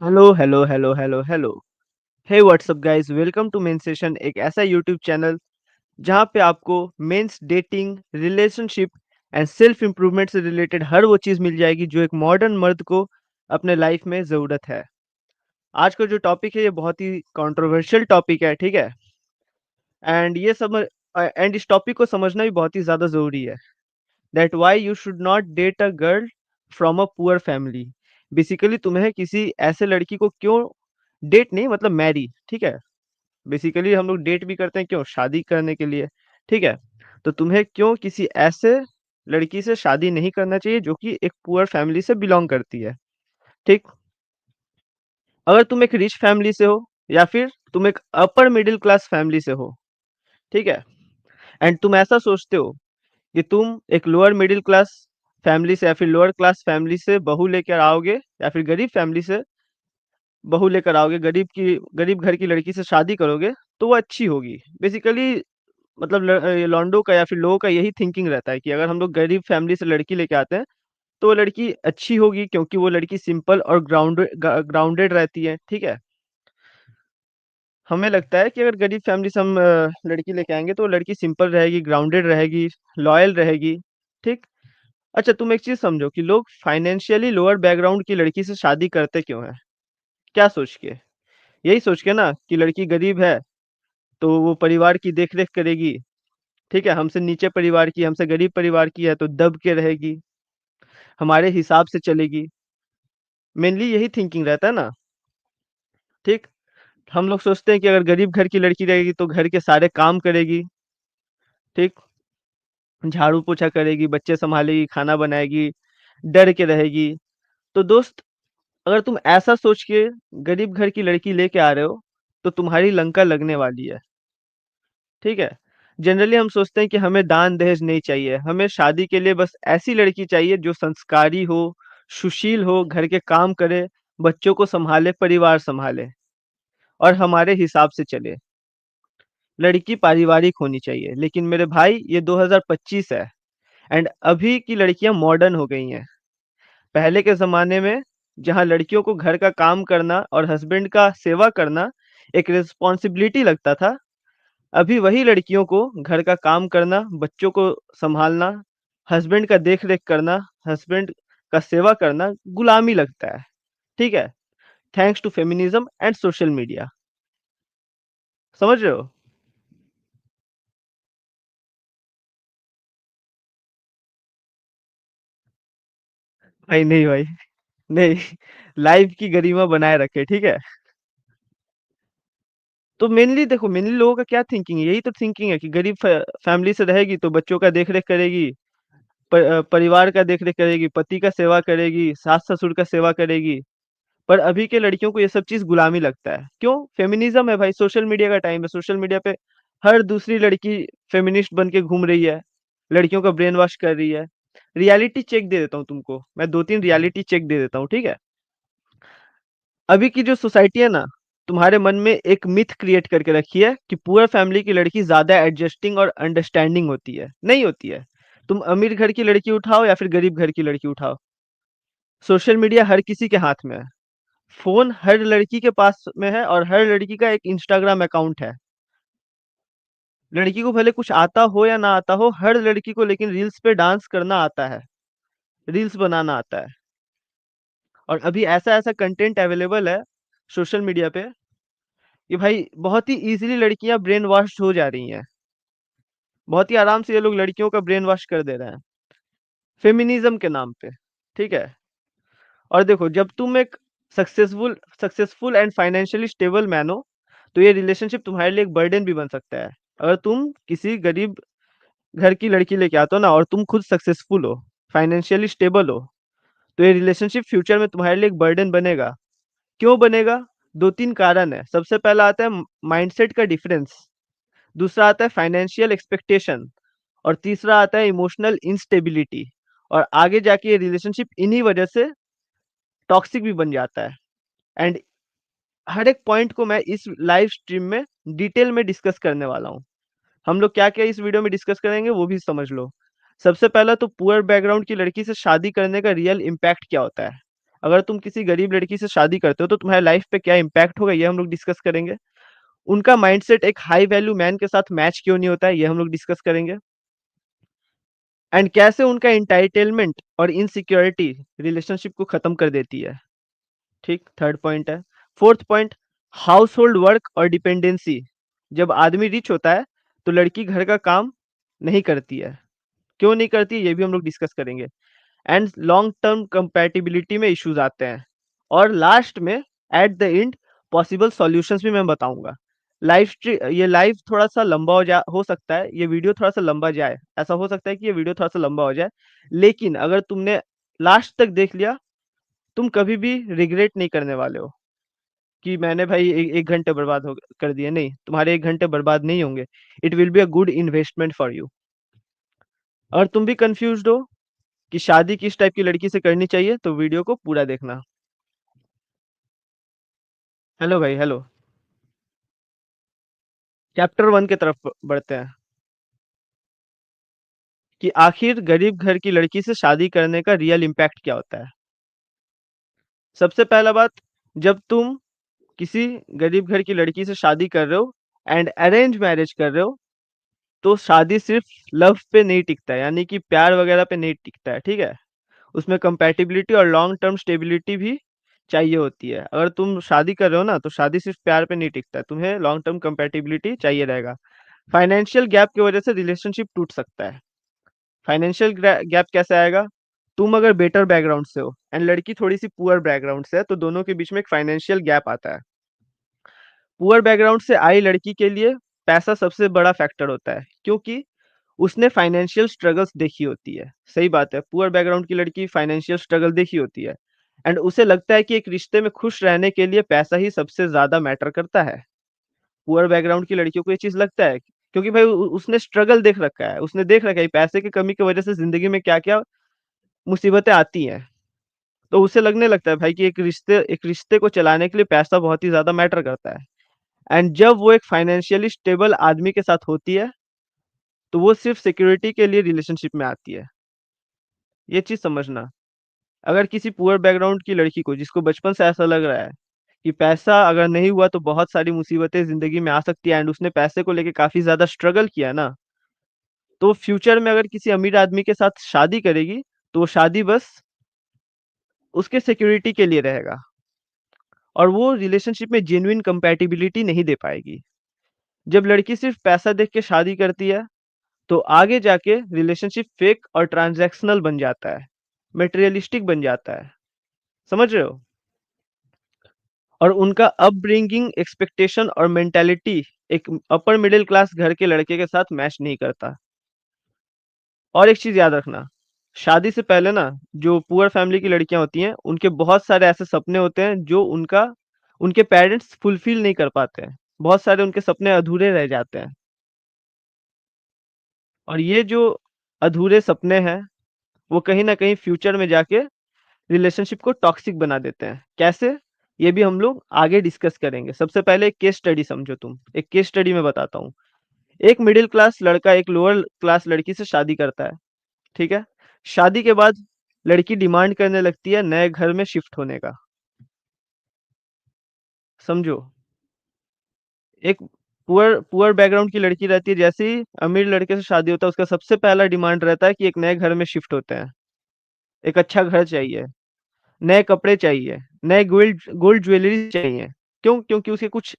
Hello hello hello hello hello. Hey what's up guys, welcome to men session, एक ऐसा YouTube channel जहां पे आपको men's dating, relationship and self improvement से related हर वो चीज़ मिल जाएगी जो एक मॉडर्न मर्द को अपने लाइफ में ज़रूरत है। आज का जो टॉपिक है ये बहुत ही कंट्रोवर्शियल टॉपिक है, ठीक है? एंड इस टॉपिक को समझना भी बहुत ही ज़्यादा ज़रूरी है। That why you should not date a girl from a poor family. Basically तुम्हें किसी ऐसे लड़की को क्यों डेट नहीं मतलब मैरी, ठीक है? बेसिकली हम लोग डेट भी करते हैं क्यों? शादी करने के लिए, ठीक है? तो तुम्हें क्यों किसी ऐसे लड़की से शादी नहीं करना चाहिए जो कि एक पुअर फैमिली से बिलॉन्ग करती है, ठीक? अगर तुम एक रिच फैमिली से हो या फिर तुम एक अपर मिडिल क्लास फैमिली से हो, ठीक है? एंड तुम ऐसा सोचते हो कि तुम एक लोअर मिडिल क्लास फैमिली से या फिर लोअर क्लास फैमिली से बहू लेकर आओगे या फिर गरीब फैमिली से बहू लेकर आओगे, गरीब घर की लड़की से शादी करोगे, तो वो अच्छी होगी। बेसिकली मतलब ये लॉन्डो का या फिर लोगों का यही थिंकिंग रहता है कि अगर हम लोग गरीब फैमिली से लड़की लेके आते हैं, तो वो लड़की अच्छी होगी क्योंकि वो लड़की सिंपल और ग्राउंडेड रहती है, ठीक है? हमें लगता है कि अगर गरीब फैमिली से हम लड़की लेके आएँगे तो वो लड़की सिंपल रहेगी, ग्राउंडेड रहेगी, लॉयल रहेगी, ठीक? अच्छा, तुम एक चीज़ समझो कि लोग फाइनेंशियली लोअर बैकग्राउंड की लड़की से शादी करते क्यों हैं? क्या सोच के? यही सोच के ना कि लड़की गरीब है, तो वो परिवार की देख-रेख करेगी, ठीक है? हमसे नीचे परिवार की, हमसे गरीब परिवार की है तो दब के रहेगी, हमारे हिसाब से चलेगी। मेनली यही थिंकिंग रहता है ना, ठीक? हम लोग सोचते हैं कि अगर गरीब घर की लड़की रहेगी तो घर के सारे काम करेगी, ठीक? झाड़ू-पोछा करेगी, बच्चे सँभालेगी, खाना बनाएगी, डर के रहेगी। तो दोस्त, अगर तुम ऐसा सोच के गरीब घर की लड़की लेके आ रहे हो, तो तुम्हारी लंका लगने वाली है, ठीक है? जनरली हम सोचते हैं कि हमें दान-दहेज नहीं चाहिए, हमें शादी के लिए बस ऐसी लड़की चाहिए जो संस्कारी हो, सुशील हो, घर के काम करे, बच्चों को सँभाले, परिवार सँभाले और हमारे हिसाब से चले। लड़की पारिवारिक होनी चाहिए, लेकिन मेरे भाई ये 2025 है एंड अभी की लड़कियाँ मॉडर्न हो गई हैं। पहले के ज़माने में जहाँ लड़कियों को घर का काम करना और हस्बैंड का सेवा करना एक रिस्पॉन्सिबिलिटी लगता था, अभी वही लड़कियों को घर का काम करना, बच्चों को सँभालना, हस्बैंड का देख-रेख करना, हस्बैंड का सेवा करना गुलामी लगता है, ठीक है? Thanks to feminism and social media. समझ रहे हो? भाई नहीं भाई, नहीं। लाइफ़ की गरिमा बनाए रखे, ठीक है? तो मेनली लोगों का क्या थिंकिंग है, यही तो थिंकिंग है कि गरीब फैमिली से रहेगी तो बच्चों का देख-रेख करेगी, परिवार का देख-रेख करेगी, पति का सेवा करेगी, सास-ससुर का सेवा करेगी। पर अभी के लड़कियों को ये सब चीज़ गुलामी लगता है। क्यों? फेमिनिज़्म है भाई, सोशल मीडिया का टाइम है, सोशल मीडिया पे हर दूसरी लड़की फेमिनिस्ट बन के घूम रही है, लड़कियों का ब्रेन वॉश कर रही है। रियलिटी चेक दे देता हूँ तुमको, मैं 2-3 रियलिटी चेक दे देता हूँ, ठीक है? अभी की जो सोसाइटी है ना, तुम्हारे मन में एक मिथ क्रिएट करके रखी है कि पुअर फैमिली की लड़की ज़्यादा एडजस्टिंग और अंडरस्टैंडिंग होती है। नहीं होती है। तुम अमीर घर की लड़की उठाओ या फिर गरीब घर की लड़की उठाओ, सोशल मीडिया हर किसी के हाथ में है। फ़ोन हर लड़की के पास में है और हर लड़की का एक इंस्टाग्राम अकाउंट है। लड़की को भले कुछ आता हो या ना आता हो, हर लड़की को लेकिन रील्स पे डांस करना आता है, रील्स बनाना आता है। और अभी ऐसा-ऐसा कंटेंट अवेलेबल है सोशल मीडिया पे कि भाई बहुत ही ईज़िली लड़कियाँ ब्रेन वॉश हो जा रही हैं। बहुत ही आराम से ये लोग लड़कियों का ब्रेन वॉश कर दे रहे हैं, फेमिनिज़्म के नाम पे, ठीक है? और देखो, जब तुम एक successful and financially stable man हो, तो ये रिलेशनशिप तुम्हारे लिए एक बर्डन भी बन सकता है। अगर तुम किसी गरीब घर की लड़की लेके आते हो ना और तुम खुद सक्सेसफुल हो, फाइनेंशियली स्टेबल हो, तो ये रिलेशनशिप फ्यूचर में तुम्हारे लिए एक बर्डन बनेगा। क्यों बनेगा? 2-3 कारण है। सबसे पहला आता है माइंडसेट का डिफरेंस, दूसरा आता है फाइनेंशियल एक्सपेक्टेशन और तीसरा आता है इमोशनल इंस्टेबिलिटी। और आगे जाके ये रिलेशनशिप इन्हीं वजह से टॉक्सिक भी बन जाता है। एंड हर एक पॉइंट को मैं इस लाइव स्ट्रीम में डिटेल में डिस्कस करने वाला हूँ। हम लोग क्या-क्या इस वीडियो में डिस्कस करेंगे वो भी समझ लो। सबसे पहला तो पुअर बैकग्राउंड की लड़की से शादी करने का रियल इम्पैक्ट क्या होता है? अगर तुम किसी गरीब लड़की से शादी करते हो तो तुम्हारे लाइफ पे क्या इम्पैक्ट होगा, ये हम लोग डिस्कस करेंगे। उनका माइंडसेट एक हाई वैल्यू मैन के साथ मैच क्यों नहीं होता है, ये हम लोग डिस्कस करेंगे। एंड कैसे उनका इंटाइटलमेंट और इनसिक्योरिटी रिलेशनशिप को खत्म कर देती है। ठीक, थर्ड पॉइंट है। Fourth point, house hold work और डिपेंडेंसी। जब आदमी रिच होता है तो लड़की घर का काम नहीं करती है, क्यों नहीं करती है ये भी हम लोग डिस्कस करेंगे। एंड लॉन्ग टर्म कंपैटिबिलिटी में इश्यूज आते हैं। और लास्ट में at the end possible solutions भी मैं बताऊंगा। ये लाइव थोड़ा सा लंबा हो सकता है, ये वीडियो थोड़ा सा लंबा जाए, ऐसा हो सकता है कि ये वीडियो थोड़ा सा लंबा हो जाए, लेकिन अगर तुमने लास्ट तक देख लिया, तुम कभी भी रिग्रेट नहीं करने वाले हो कि मैंने भाई एक घंटे बर्बाद हो कर दिए। नहीं, तुम्हारे एक घंटे बर्बाद नहीं होंगे। It will be a good investment for you. और तुम भी कंफ्यूज्ड हो कि शादी किस टाइप की लड़की से करनी चाहिए, तो वीडियो को पूरा देखना। हेलो भाई, हेलो। चैप्टर 1 की तरफ बढ़ते हैं कि आखिर गरीब घर की लड़की से शादी करने का रियल इम्पैक्ट क्या होता है। सबसे पहला बात, जब तुम किसी गरीब घर की लड़की से शादी कर रहे हो एंड अरेंज मैरिज कर रहे हो, तो शादी सिर्फ लव पे नहीं टिकता है, यानी कि प्यार वगैरह पे नहीं टिकता है, ठीक है। उसमें कंपैटिबिलिटी और लॉन्ग टर्म स्टेबिलिटी भी चाहिए होती है। अगर तुम शादी कर रहे हो ना, तो शादी सिर्फ प्यार पे नहीं टिकता है, तुम्हें लॉन्ग टर्म कंपैटिबिलिटी चाहिए रहेगा। फाइनेंशियल गैप की वजह से रिलेशनशिप टूट सकता है। फाइनेंशियल गैप कैसे आएगा? तुम अगर बेटर बैकग्राउंड से हो एंड लड़की थोड़ी सी पुअर बैकग्राउंड से है, तो दोनों के बीच में एक फाइनेंशियल गैप आता है। पुअर बैकग्राउंड से आई लड़की के लिए पैसा सबसे बड़ा फैक्टर होता है, क्योंकि उसने फाइनेंशियल स्ट्रगल्स देखी होती है। सही बात है, पुअर बैकग्राउंड की लड़की फाइनेंशियल स्ट्रगल देखी होती है एंड उसे लगता है कि एक रिश्ते में खुश रहने के लिए पैसा ही सबसे ज्यादा मैटर करता है। पुअर बैकग्राउंड की लड़कियों को ये चीज लगता है, क्योंकि भाई उसने स्ट्रगल देख रखा है, उसने देख रखा है कि पैसे की कमी की वजह से जिंदगी में क्या क्या मुसीबतें आती हैं। तो उसे लगने लगता है भाई कि एक रिश्ते को चलाने के लिए पैसा बहुत ही ज्यादा मैटर करता है। एंड जब वो एक फाइनेंशियली स्टेबल आदमी के साथ होती है, तो वो सिर्फ सिक्योरिटी के लिए रिलेशनशिप में आती है। ये चीज समझना। अगर किसी पुअर बैकग्राउंड की लड़की को, जिसको बचपन से ऐसा लग रहा है कि पैसा अगर नहीं हुआ तो बहुत सारी मुसीबतें जिंदगी में आ सकती है, एंड उसने पैसे को लेके काफी ज्यादा स्ट्रगल किया ना, तो फ्यूचर में अगर किसी अमीर आदमी के साथ शादी करेगी, तो वो शादी बस उसके सिक्योरिटी के लिए रहेगा, और वो रिलेशनशिप में जेन्युइन कंपैटिबिलिटी नहीं दे पाएगी। जब लड़की सिर्फ पैसा देख के शादी करती है, तो आगे जाके रिलेशनशिप फेक और ट्रांजैक्शनल बन जाता है, मटेरियलिस्टिक बन जाता है। समझ रहे हो? और उनका अपब्रिंगिंग, एक्सपेक्टेशन और मेंटालिटी एक अपर मिडिल क्लास घर के लड़के के साथ मैच नहीं करता। और एक चीज याद रखना, शादी से पहले ना, जो पुअर फैमिली की लड़कियां होती हैं, उनके बहुत सारे ऐसे सपने होते हैं जो उनके पेरेंट्स फुलफिल नहीं कर पाते हैं। बहुत सारे उनके सपने अधूरे रह जाते हैं। और ये जो अधूरे सपने हैं, वो कहीं ना कहीं फ्यूचर में जाके रिलेशनशिप को टॉक्सिक बना देते हैं। कैसे, ये भी हम लोग आगे डिस्कस करेंगे। सबसे पहले एक केस स्टडी समझो। तुम एक केस स्टडी में बताता हूँ। एक मिडिल क्लास लड़का एक लोअर क्लास लड़की से शादी करता है, ठीक है। शादी के बाद लड़की डिमांड करने लगती है नए घर में शिफ्ट होने का। समझो, एक पुअर पुअर बैकग्राउंड की लड़की रहती है, जैसे ही अमीर लड़के से शादी होता है, उसका सबसे पहला डिमांड रहता है कि एक नए घर में शिफ्ट होते हैं, एक अच्छा घर चाहिए, नए कपड़े चाहिए, नए गोल्ड गोल्ड ज्वेलरी चाहिए। क्यों? क्योंकि उसके कुछ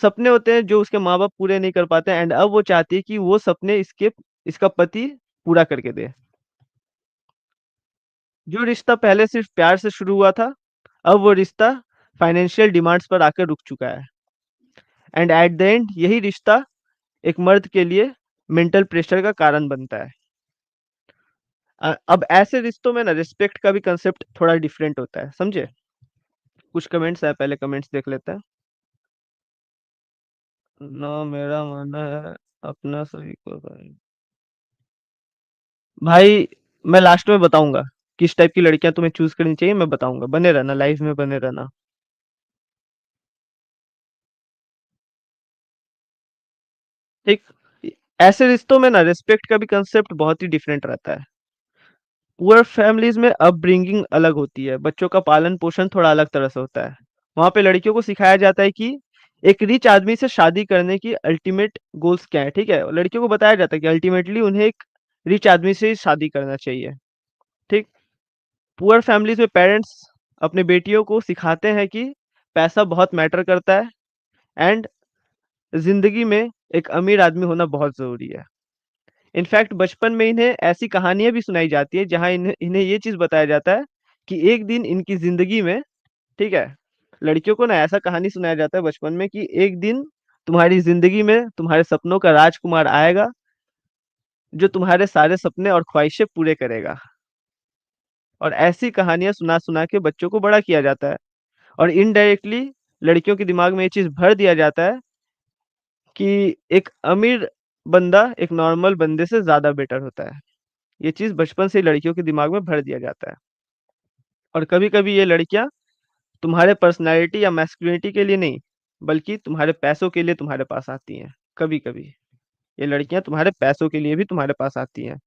सपने होते हैं जो उसके माँ बाप पूरे नहीं कर पाते, एंड अब वो चाहती है कि वो सपने इसका पति पूरा करके दे। जो रिश्ता पहले सिर्फ प्यार से शुरू हुआ था, अब वो रिश्ता फाइनेंशियल डिमांड्स पर आकर रुक चुका है। एंड एट द एंड यही रिश्ता एक मर्द के लिए मेंटल प्रेशर का कारण बनता है। अब ऐसे रिश्तों में ना रिस्पेक्ट का भी कंसेप्ट थोड़ा डिफरेंट होता है, समझे। कुछ कमेंट्स है, पहले कमेंट्स देख लेते हैं। ना मेरा मानना है अपना सही को भाई। भाई, मैं लास्ट में बताऊंगा किस टाइप की लड़कियां तुम्हें चूज करनी चाहिए, मैं बताऊंगा। बने रहना, लाइव में बने रहना। ठीक। ऐसे रिश्तों में ना रिस्पेक्ट का भी कंसेप्ट बहुत ही डिफरेंट रहता है। पुअर फैमिलीज में अपब्रिंगिंग अलग होती है, बच्चों का पालन पोषण थोड़ा अलग तरह से होता है। वहां पे लड़कियों को सिखाया जाता है कि एक रिच आदमी से शादी करने की अल्टीमेट गोल्स क्या है, ठीक है। लड़कियों को बताया जाता है कि अल्टीमेटली उन्हें एक रिच आदमी से ही शादी करना चाहिए, ठीक। पुअर फैमिलीज में पेरेंट्स अपने बेटियों को सिखाते हैं कि पैसा बहुत मैटर करता है, एंड जिंदगी में एक अमीर आदमी होना बहुत जरूरी है। इनफैक्ट बचपन में इन्हें ऐसी कहानियां भी सुनाई जाती है जहां इन्हें इन्हें ये चीज बताया जाता है कि एक दिन इनकी जिंदगी में, ठीक है, लड़कियों को ना ऐसा कहानी सुनाया जाता है बचपन में कि एक दिन तुम्हारी जिंदगी में तुम्हारे सपनों का राजकुमार आएगा जो तुम्हारे सारे सपने और ख्वाहिशें पूरे करेगा। और ऐसी कहानियां सुना सुना के बच्चों को बड़ा किया जाता है, और इनडायरेक्टली लड़कियों के दिमाग में ये चीज भर दिया जाता है कि एक अमीर बंदा एक नॉर्मल बंदे से ज्यादा बेटर होता है। ये चीज बचपन से ही लड़कियों के दिमाग में भर दिया जाता है। और कभी कभी ये लड़कियां तुम्हारे पर्सनैलिटी या मैस्कुलिनिटी के लिए नहीं, बल्कि तुम्हारे पैसों के लिए तुम्हारे पास आती हैं। कभी कभी ये लड़कियां तुम्हारे पैसों के लिए भी तुम्हारे पास आती हैं।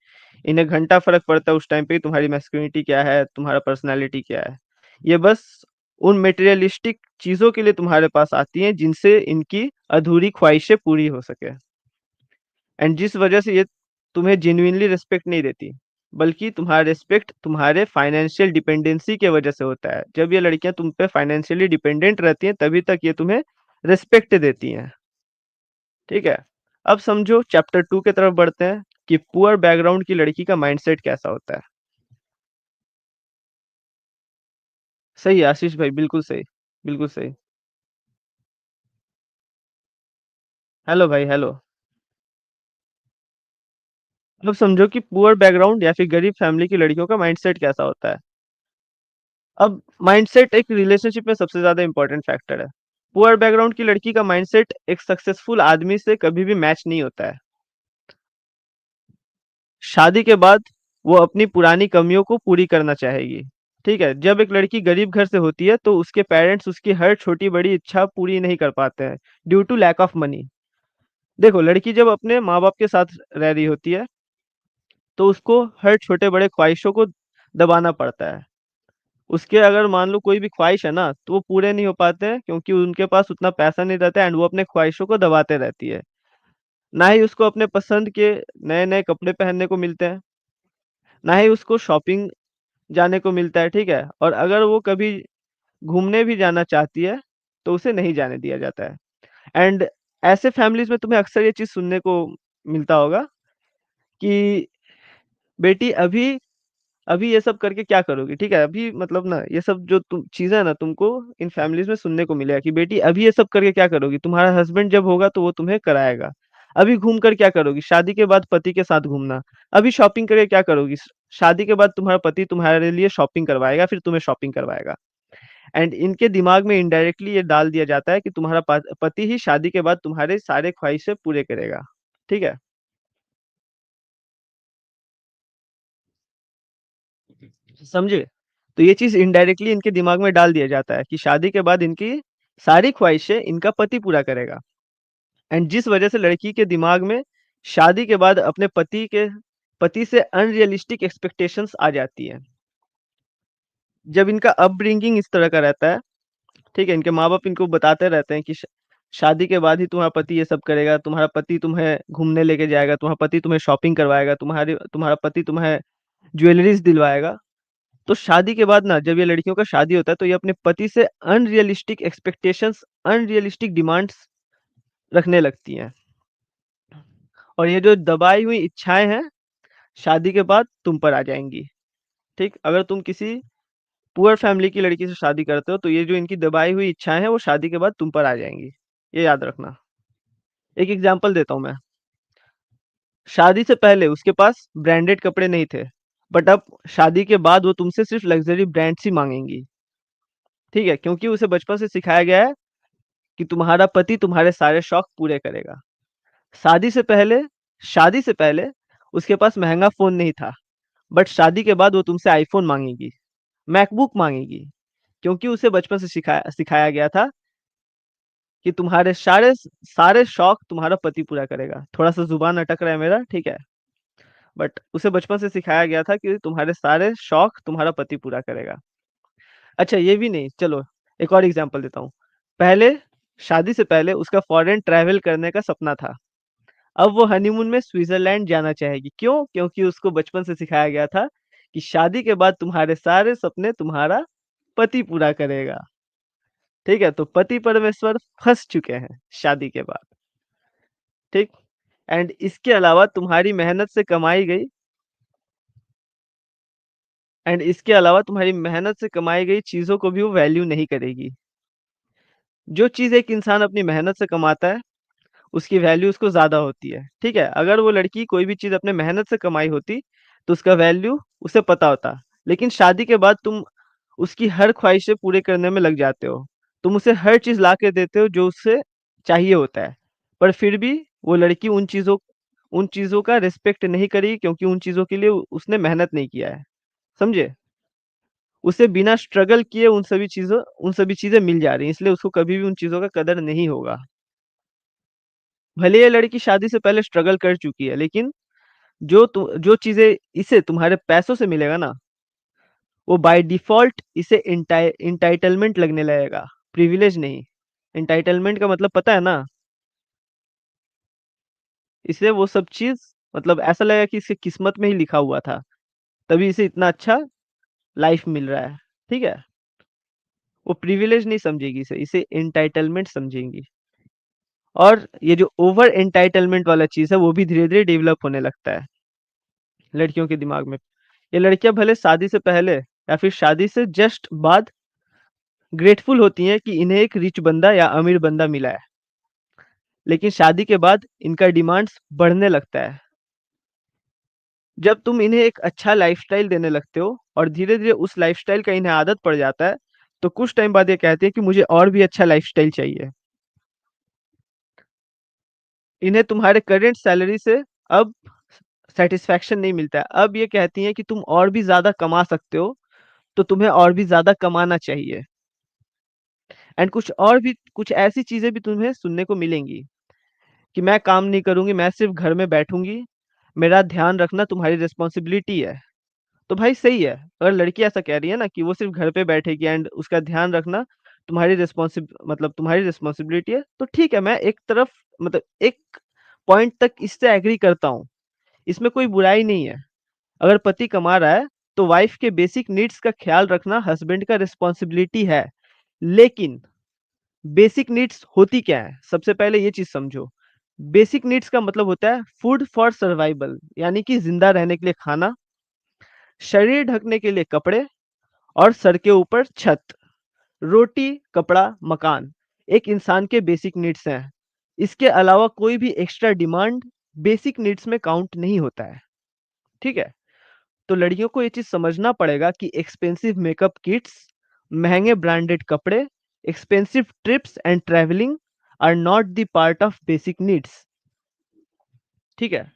इन्हें घंटा फर्क पड़ता है उस टाइम पे तुम्हारी मैस्कुलिनिटी क्या है, तुम्हारा पर्सनैलिटी क्या है। ये बस उन मटेरियलिस्टिक चीजों के लिए तुम्हारे पास आती हैं जिनसे इनकी अधूरी ख्वाहिशें पूरी हो सके। एंड जिस वजह से ये तुम्हें जेन्युइनली रिस्पेक्ट नहीं देती, बल्कि तुम्हारा रिस्पेक्ट तुम्हारे फाइनेंशियल डिपेंडेंसी के वजह से होता है। जब ये लड़कियां तुम पे फाइनेंशियली डिपेंडेंट रहती हैं तभी तक ये तुम्हें रिस्पेक्ट देती हैं, ठीक है। अब समझो चैप्टर 2 की तरफ बढ़ते हैं कि पुअर बैकग्राउंड की लड़की का माइंडसेट कैसा होता है। सही है आशीष भाई, बिल्कुल सही, बिल्कुल सही। हेलो भाई, हेलो। अब समझो कि पुअर बैकग्राउंड या फिर गरीब फैमिली की लड़कियों का माइंडसेट कैसा होता है। अब माइंडसेट एक रिलेशनशिप में सबसे ज्यादा इंपॉर्टेंट फैक्टर है। पुअर बैकग्राउंड की लड़की का माइंडसेट एक सक्सेसफुल आदमी से कभी भी मैच नहीं होता है। शादी के बाद वो अपनी पुरानी कमियों को पूरी करना चाहेगी, ठीक है। जब एक लड़की गरीब घर से होती है तो उसके पेरेंट्स उसकी हर छोटी बड़ी इच्छा पूरी नहीं कर पाते हैं, due to lack of money. देखो, लड़की जब अपने माँ बाप के साथ रह रही होती है तो उसको हर छोटे बड़े ख्वाहिशों को दबाना पड़ता है। उसके अगर मान लो कोई भी ख्वाहिश है ना तो वो पूरे नहीं हो पाते हैं क्योंकि उनके पास उतना पैसा नहीं रहता है, एंड वो अपने ख्वाहिशों को दबाते रहती है। ना ही उसको अपने पसंद के नए नए कपड़े पहनने को मिलते हैं, ना ही उसको शॉपिंग जाने को मिलता है, ठीक है। और अगर वो कभी घूमने भी जाना चाहती है तो उसे नहीं जाने दिया जाता है। एंड ऐसे फैमिलीज में तुम्हें अक्सर ये चीज सुनने को मिलता होगा कि बेटी अभी अभी ये सब करके क्या करोगी, ठीक है। अभी मतलब ना ये सब जो तुम चीजें है ना तुमको इन फैमिलीज में सुनने को मिलेगा कि बेटी अभी ये सब करके क्या करोगी, तुम्हारा हस्बैंड जब होगा तो वो तुम्हें कराएगा। अभी घूम कर क्या करोगी, शादी के बाद पति के साथ घूमना। अभी शॉपिंग करके क्या करोगी, शादी के बाद तुम्हारा पति तुम्हारे लिए शॉपिंग करवाएगा, फिर तुम्हें शॉपिंग करवाएगा। एंड इनके दिमाग में इनडायरेक्टली ये डाल दिया जाता है कि तुम्हारा पति ही शादी के बाद तुम्हारे सारे ख्वाहिशें पूरे करेगा, ठीक है। समझे। तो ये चीज इनडायरेक्टली इनके दिमाग में डाल दिया जाता है कि शादी के बाद इनकी सारी ख्वाहिशें इनका पति पूरा करेगा। एंड जिस वजह से लड़की के दिमाग में शादी के बाद अपने पति से अनरियलिस्टिक एक्सपेक्टेशंस आ जाती है। जब इनका अपब्रिंगिंग इस तरह का रहता है, ठीक है, इनके माँ बाप इनको बताते रहते हैं कि शादी के बाद ही तुम्हारा पति ये सब करेगा, तुम्हारा पति तुम्हें घूमने लेके जाएगा, तुम्हारा पति तुम्हें शॉपिंग करवाएगा, तुम्हारा पति तुम्हें ज्वेलरीज दिलवाएगा। तो शादी के बाद ना जब ये लड़कियों का शादी होता है तो ये अपने पति से अनरियलिस्टिक एक्सपेक्टेशंस, अनरियलिस्टिक डिमांड्स रखने लगती हैं। और ये जो दबाई हुई इच्छाएं हैं शादी के बाद तुम पर आ जाएंगी, ठीक। अगर तुम किसी पुअर फैमिली की लड़की से शादी करते हो तो ये जो इनकी दबाई हुई इच्छाएं हैं वो शादी के बाद तुम पर आ जाएंगी। ये याद रखना। एक एग्जांपल देता हूँ मैं। शादी से पहले उसके पास ब्रांडेड कपड़े नहीं थे, बट अब शादी के बाद वो तुमसे सिर्फ लग्जरी ब्रांड्स ही मांगेंगी, ठीक है, क्योंकि उसे बचपन से सिखाया गया है कि तुम्हारा पति तुम्हारे सारे शौक पूरे करेगा। शादी से पहले शादी से पहले उसके पास महंगा फोन नहीं था, बट शादी के बाद वो तुमसे आईफोन मांगेगी, मैकबुक मांगेगी, क्योंकि उसे बचपन से सिखाया सिखाया गया था कि तुम्हारे सारे सारे शौक तुम्हारा पति पूरा करेगा। थोड़ा सा जुबान अटक रहा है मेरा, ठीक है। बट उसे बचपन से सिखाया गया था कि तुम्हारे सारे शौक तुम्हारा पति पूरा करेगा। अच्छा ये भी नहीं, चलो एक और एग्जांपल देता हूँ। पहले शादी से पहले उसका फॉरेन ट्रैवल करने का सपना था। अब वो हनीमून में स्विट्जरलैंड जाना चाहेगी। क्यों? क्योंकि उसको बचपन से सिखाया गया था कि शादी के बाद तुम्हारे सारे सपने तुम्हारा पति पूरा करेगा। ठीक है? तो पति परमेश्वर फँस चुके हैं शादी के बाद। ठीक? एंड इसके अलावा तुम्हारी मेहनत से कमाई गई चीज़ों को भी वो वैल्यू नहीं करेगी। जो चीज़ एक इंसान अपनी मेहनत से कमाता है, उसकी वैल्यू उसको ज़्यादा होती है। ठीक है? अगर वो लड़की कोई भी चीज़ अपने मेहनत से कमाई होती, तो उसका वैल्यू उसे पता होता। लेकिन शादी के बाद तुम उसकी हर ख्वाहिशें पूरे करने में लग जाते हो। तुम उसे हर चीज़ ला के देते हो जो उसे चाहिए होता है। पर फिर भी वो लड़की उन चीज़ों का रिस्पेक्ट नहीं करेगी, क्योंकि उन चीज़ों के लिए उसने मेहनत नहीं किया है। समझे? उसे बिना स्ट्रगल किए उन सभी चीज़ें मिल जा रही हैं, इसलिए उसको कभी भी उन चीज़ों का कदर नहीं होगा। भले ये लड़की शादी से पहले स्ट्रगल कर चुकी है, लेकिन जो चीज़ें इसे तुम्हारे पैसों से मिलेगा ना, वो बाय डिफ़ॉल्ट इसे एंटाइटलमेंट लगने लगेगा, प्रिविलेज नहीं। एंटाइटलमेंट का मतलब पता है ना? इसे वो सब चीज़ मतलब ऐसा लगेगा कि इसकी किस्मत में ही लिखा हुआ था, तभी इसे इतना अच्छा लाइफ़ मिल रहा है। ठीक है? वो प्रिविलेज नहीं समझेगी इसे एंटाइटलमेंट समझेंगी। और ये जो ओवर एंटाइटलमेंट वाला चीज़ है, वो भी धीरे-धीरे डेवलप होने लगता है लड़कियों के दिमाग में। ये लड़कियाँ भले शादी से पहले या फिर शादी से जस्ट बाद ग्रेटफुल होती हैं कि इन्हें एक रिच बंदा या अमीर बंदा मिला है, लेकिन शादी के बाद इनका डिमांड्स बढ़ने लगता है। जब तुम इन्हें एक अच्छा लाइफ़स्टाइल देने लगते हो और धीरे-धीरे उस लाइफ़स्टाइल का इन्हें आदत पड़ जाता है, तो कुछ टाइम बाद ये कहती हैं कि मुझे और भी अच्छा लाइफ़स्टाइल चाहिए। इन्हें तुम्हारे करंट सैलरी से अब सैटिस्फैक्शन नहीं मिलता है। अब ये कहती हैं कि तुम और भी ज़्यादा कमा सकते हो, तो तुम्हें और भी ज़्यादा कमाना चाहिए। एंड कुछ ऐसी चीज़ें भी तुम्हें सुनने को मिलेंगी कि मैं काम नहीं करूँगी, मैं सिर्फ़ घर में बैठूँगी, मेरा ध्यान रखना तुम्हारी रिस्पॉन्सिबिलिटी है। तो भाई सही है, अगर लड़की ऐसा कह रही है ना कि वो सिर्फ़ घर पे बैठेगी एंड उसका ध्यान रखना तुम्हारी रिस्पॉन्सिबिलिटी है, तो ठीक है, मैं एक तरफ मतलब एक पॉइंट तक इससे एग्री करता हूँ। इसमें कोई बुराई नहीं है। अगर पति कमा रहा है, तो वाइफ़ के बेसिक नीड्स का ख़्याल रखना हस्बैंड का रिस्पॉन्सिबिलिटी है। लेकिन बेसिक नीड्स होती क्या है? सबसे पहले ये चीज़ समझो। बेसिक नीड्स का मतलब होता है फूड फॉर सर्वाइवल, यानी कि ज़िंदा रहने के लिए खाना, शरीर ढकने के लिए कपड़े और सर के ऊपर छत। रोटी, कपड़ा, मकान एक इंसान के बेसिक नीड्स हैं। इसके अलावा कोई भी एक्स्ट्रा डिमांड बेसिक नीड्स में काउंट नहीं होता है। ठीक है? तो लड़कियों को ये चीज़ समझना पड़ेगा कि एक्सपेंसिव मेकअप किट्स, महँगे ब्रांडेड कपड़े, expensive trips and travelling are not the part of basic needs. ठीक है?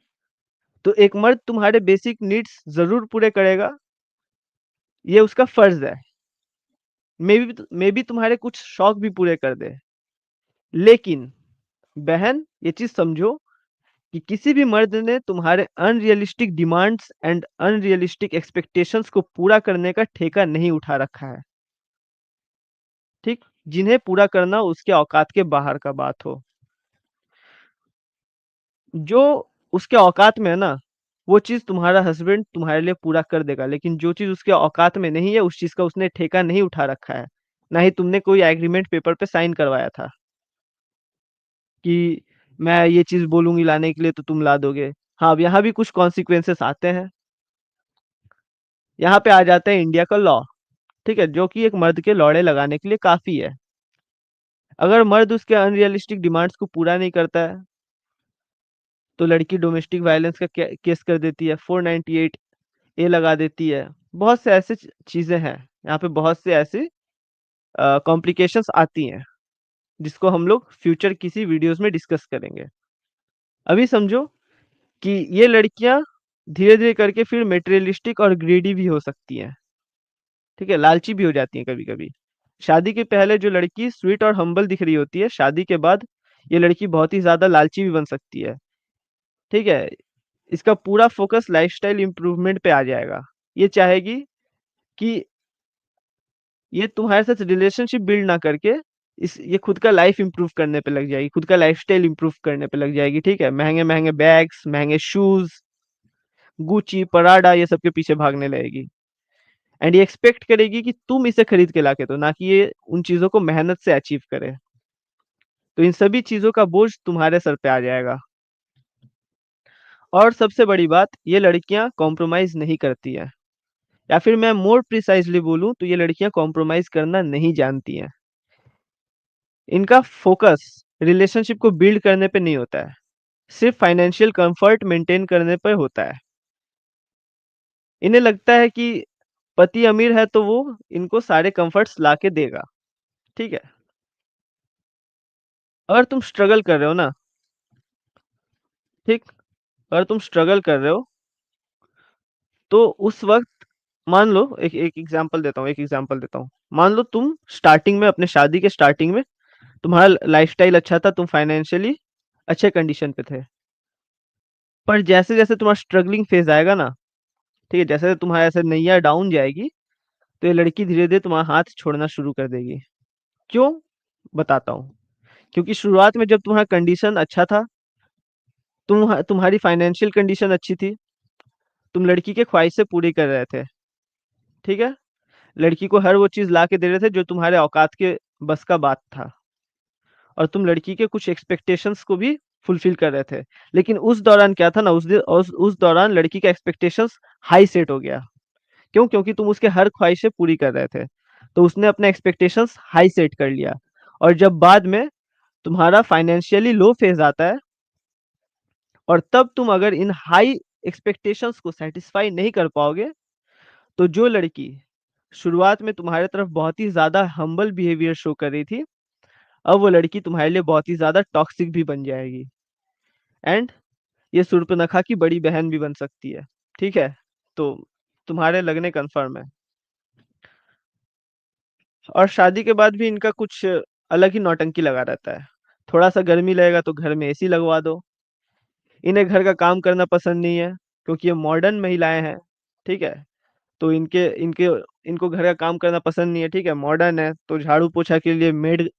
तो एक मर्द तुम्हारे बेसिक नीड्स ज़रूर पूरे करेगा, ये उसका फ़र्ज़ है। मे बी तुम्हारे कुछ शौक भी पूरे कर दे। लेकिन बहन ये चीज़ समझो कि किसी भी मर्द ने तुम्हारे unrealistic demands and unrealistic expectations को पूरा करने का ठेका नहीं उठा रखा है। ठीक? जिन्हें पूरा करना उसके औकात के बाहर का बात हो। जो उसके औकात में है ना, वो चीज़ तुम्हारा हस्बैंड तुम्हारे लिए पूरा कर देगा, लेकिन जो चीज़ उसके औकात में नहीं है, उस चीज़ का उसने ठेका नहीं उठा रखा है। ना ही तुमने कोई एग्रीमेंट पेपर पे साइन करवाया था कि मैं ये चीज़ बोलूँगी लाने के लिए तो तुम ला दोगे। हाँ, अब यहाँ भी कुछ कॉन्सिक्वेंसेस आते हैं। यहाँ पे आ जाता है इंडिया का लॉ, ठीक है? जो कि एक मर्द के लौड़े लगाने के लिए काफ़ी है। अगर मर्द उसके अनरियलिस्टिक डिमांड्स को पूरा नहीं करता है, तो लड़की डोमेस्टिक वायलेंस का केस कर देती है, 498 ए लगा देती है। बहुत से ऐसे चीज़ें हैं, यहाँ पे बहुत से ऐसी कॉम्प्लिकेशंस आती हैं, जिसको हम लोग फ्यूचर किसी वीडियोज़ में डिस्कस करेंगे। अभी समझो कि ये लड़कियाँ धीरे-धीरे करके फिर मटेरियलिस्टिक और ग्रीडी भी हो सकती हैं, ठीक है? लालची भी हो जाती हैं कभी-कभी। शादी के पहले जो लड़की स्वीट और हम्बल दिख रही होती है, शादी के बाद ये लड़की बहुत ही ज़्यादा लालची भी बन सकती है, ठीक है? इसका पूरा फोकस लाइफस्टाइल इम्प्रूवमेंट पे आ जाएगा। ये चाहेगी कि ये तुम्हारे साथ रिलेशनशिप बिल्ड ना करके इस ये खुद का लाइफ इंप्रूव करने पे लग जाएगी, खुद का लाइफस्टाइल इंप्रूव करने पे लग जाएगी, ठीक है? महंगे महंगे बैग्स, महंगे शूज, गुची, पराडा, ये सब के पीछे भागने लगेगी। एंड ये एक्सपेक्ट करेगी कि तुम इसे खरीद के लाके दो, ना कि ये उन चीजों को मेहनत से अचीव करे। तो इन सभी चीजों का बोझ तुम्हारे सर पे आ जाएगा। और सबसे बड़ी बात, ये लड़कियां कॉम्प्रोमाइज नहीं करती हैं, या फिर मैं मोर प्रिसाइजली बोलूं तो ये लड़कियां कॉम्प्रोमाइज करना नहीं जानती हैं। इनका फोकस रिलेशनशिप को बिल्ड करने पे नहीं होता है, सिर्फ फाइनेंशियल कंफर्ट मेंटेन करने पर होता है। इन्हें लगता है कि पति अमीर है तो वो इनको सारे कंफर्ट्स ला के देगा, ठीक है? अगर तुम स्ट्रगल कर रहे हो ना, ठीक, अगर तुम स्ट्रगल कर रहे हो तो उस वक्त मान लो, एक एक एग्जांपल देता हूँ, मान लो तुम स्टार्टिंग में, अपने शादी के स्टार्टिंग में तुम्हारा लाइफस्टाइल अच्छा था, तुम फाइनेंशियली अच्छे कंडीशन पे थे। पर जैसे जैसे तुम्हारा स्ट्रगलिंग फेज आएगा ना, ठीक है, जैसे तुम्हारा ऐसे नैया डाउन जाएगी, तो ये लड़की धीरे धीरे तुम्हारा हाथ छोड़ना शुरू कर देगी। क्यों? बताता हूँ। क्योंकि शुरुआत में जब तुम्हारा कंडीशन अच्छा था, तुम्हारी फाइनेंशियल कंडीशन अच्छी थी, तुम लड़की के ख्वाहिशें पूरी कर रहे थे, ठीक है? लड़की को हर वो चीज ला के दे रहे थे जो तुम्हारे औकात के बस का बात था, और तुम लड़की के कुछ एक्सपेक्टेशंस को भी फुलफिल कर रहे थे। लेकिन उस दौरान क्या था ना, उस दौरान लड़की का एक्सपेक्टेशंस हाई सेट हो गया। क्यों? क्योंकि तुम उसके हर ख्वाहिशें पूरी कर रहे थे, तो उसने अपने एक्सपेक्टेशंस हाई सेट कर लिया। और जब बाद में तुम्हारा फाइनेंशियली लो फेज आता है, और तब तुम अगर इन हाई एक्सपेक्टेशंस को सेटिस्फाई नहीं कर पाओगे, तो जो लड़की शुरुआत में तुम्हारे तरफ बहुत ही ज्यादा हम्बल बिहेवियर शो कर रही थी, अब वो लड़की तुम्हारे लिए बहुत ही ज्यादा टॉक्सिक भी बन जाएगी। एंड ये शूर्पणखा की बड़ी बहन भी बन सकती है, ठीक है? तो तुम्हारे लगने कंफर्म है। और शादी के बाद भी इनका कुछ अलग ही नौटंकी लगा रहता है। थोड़ा सा गर्मी लगेगा तो घर में एसी लगवा दो। इन्हें घर का काम करना पसंद नहीं है, क्योंकि ये मॉडर्न महिलाएं हैं, ठीक है? तो इनके इनके इनको घर का काम करना पसंद नहीं है, ठीक है? मॉडर्न है तो झाड़ू पोछा के लिए मेड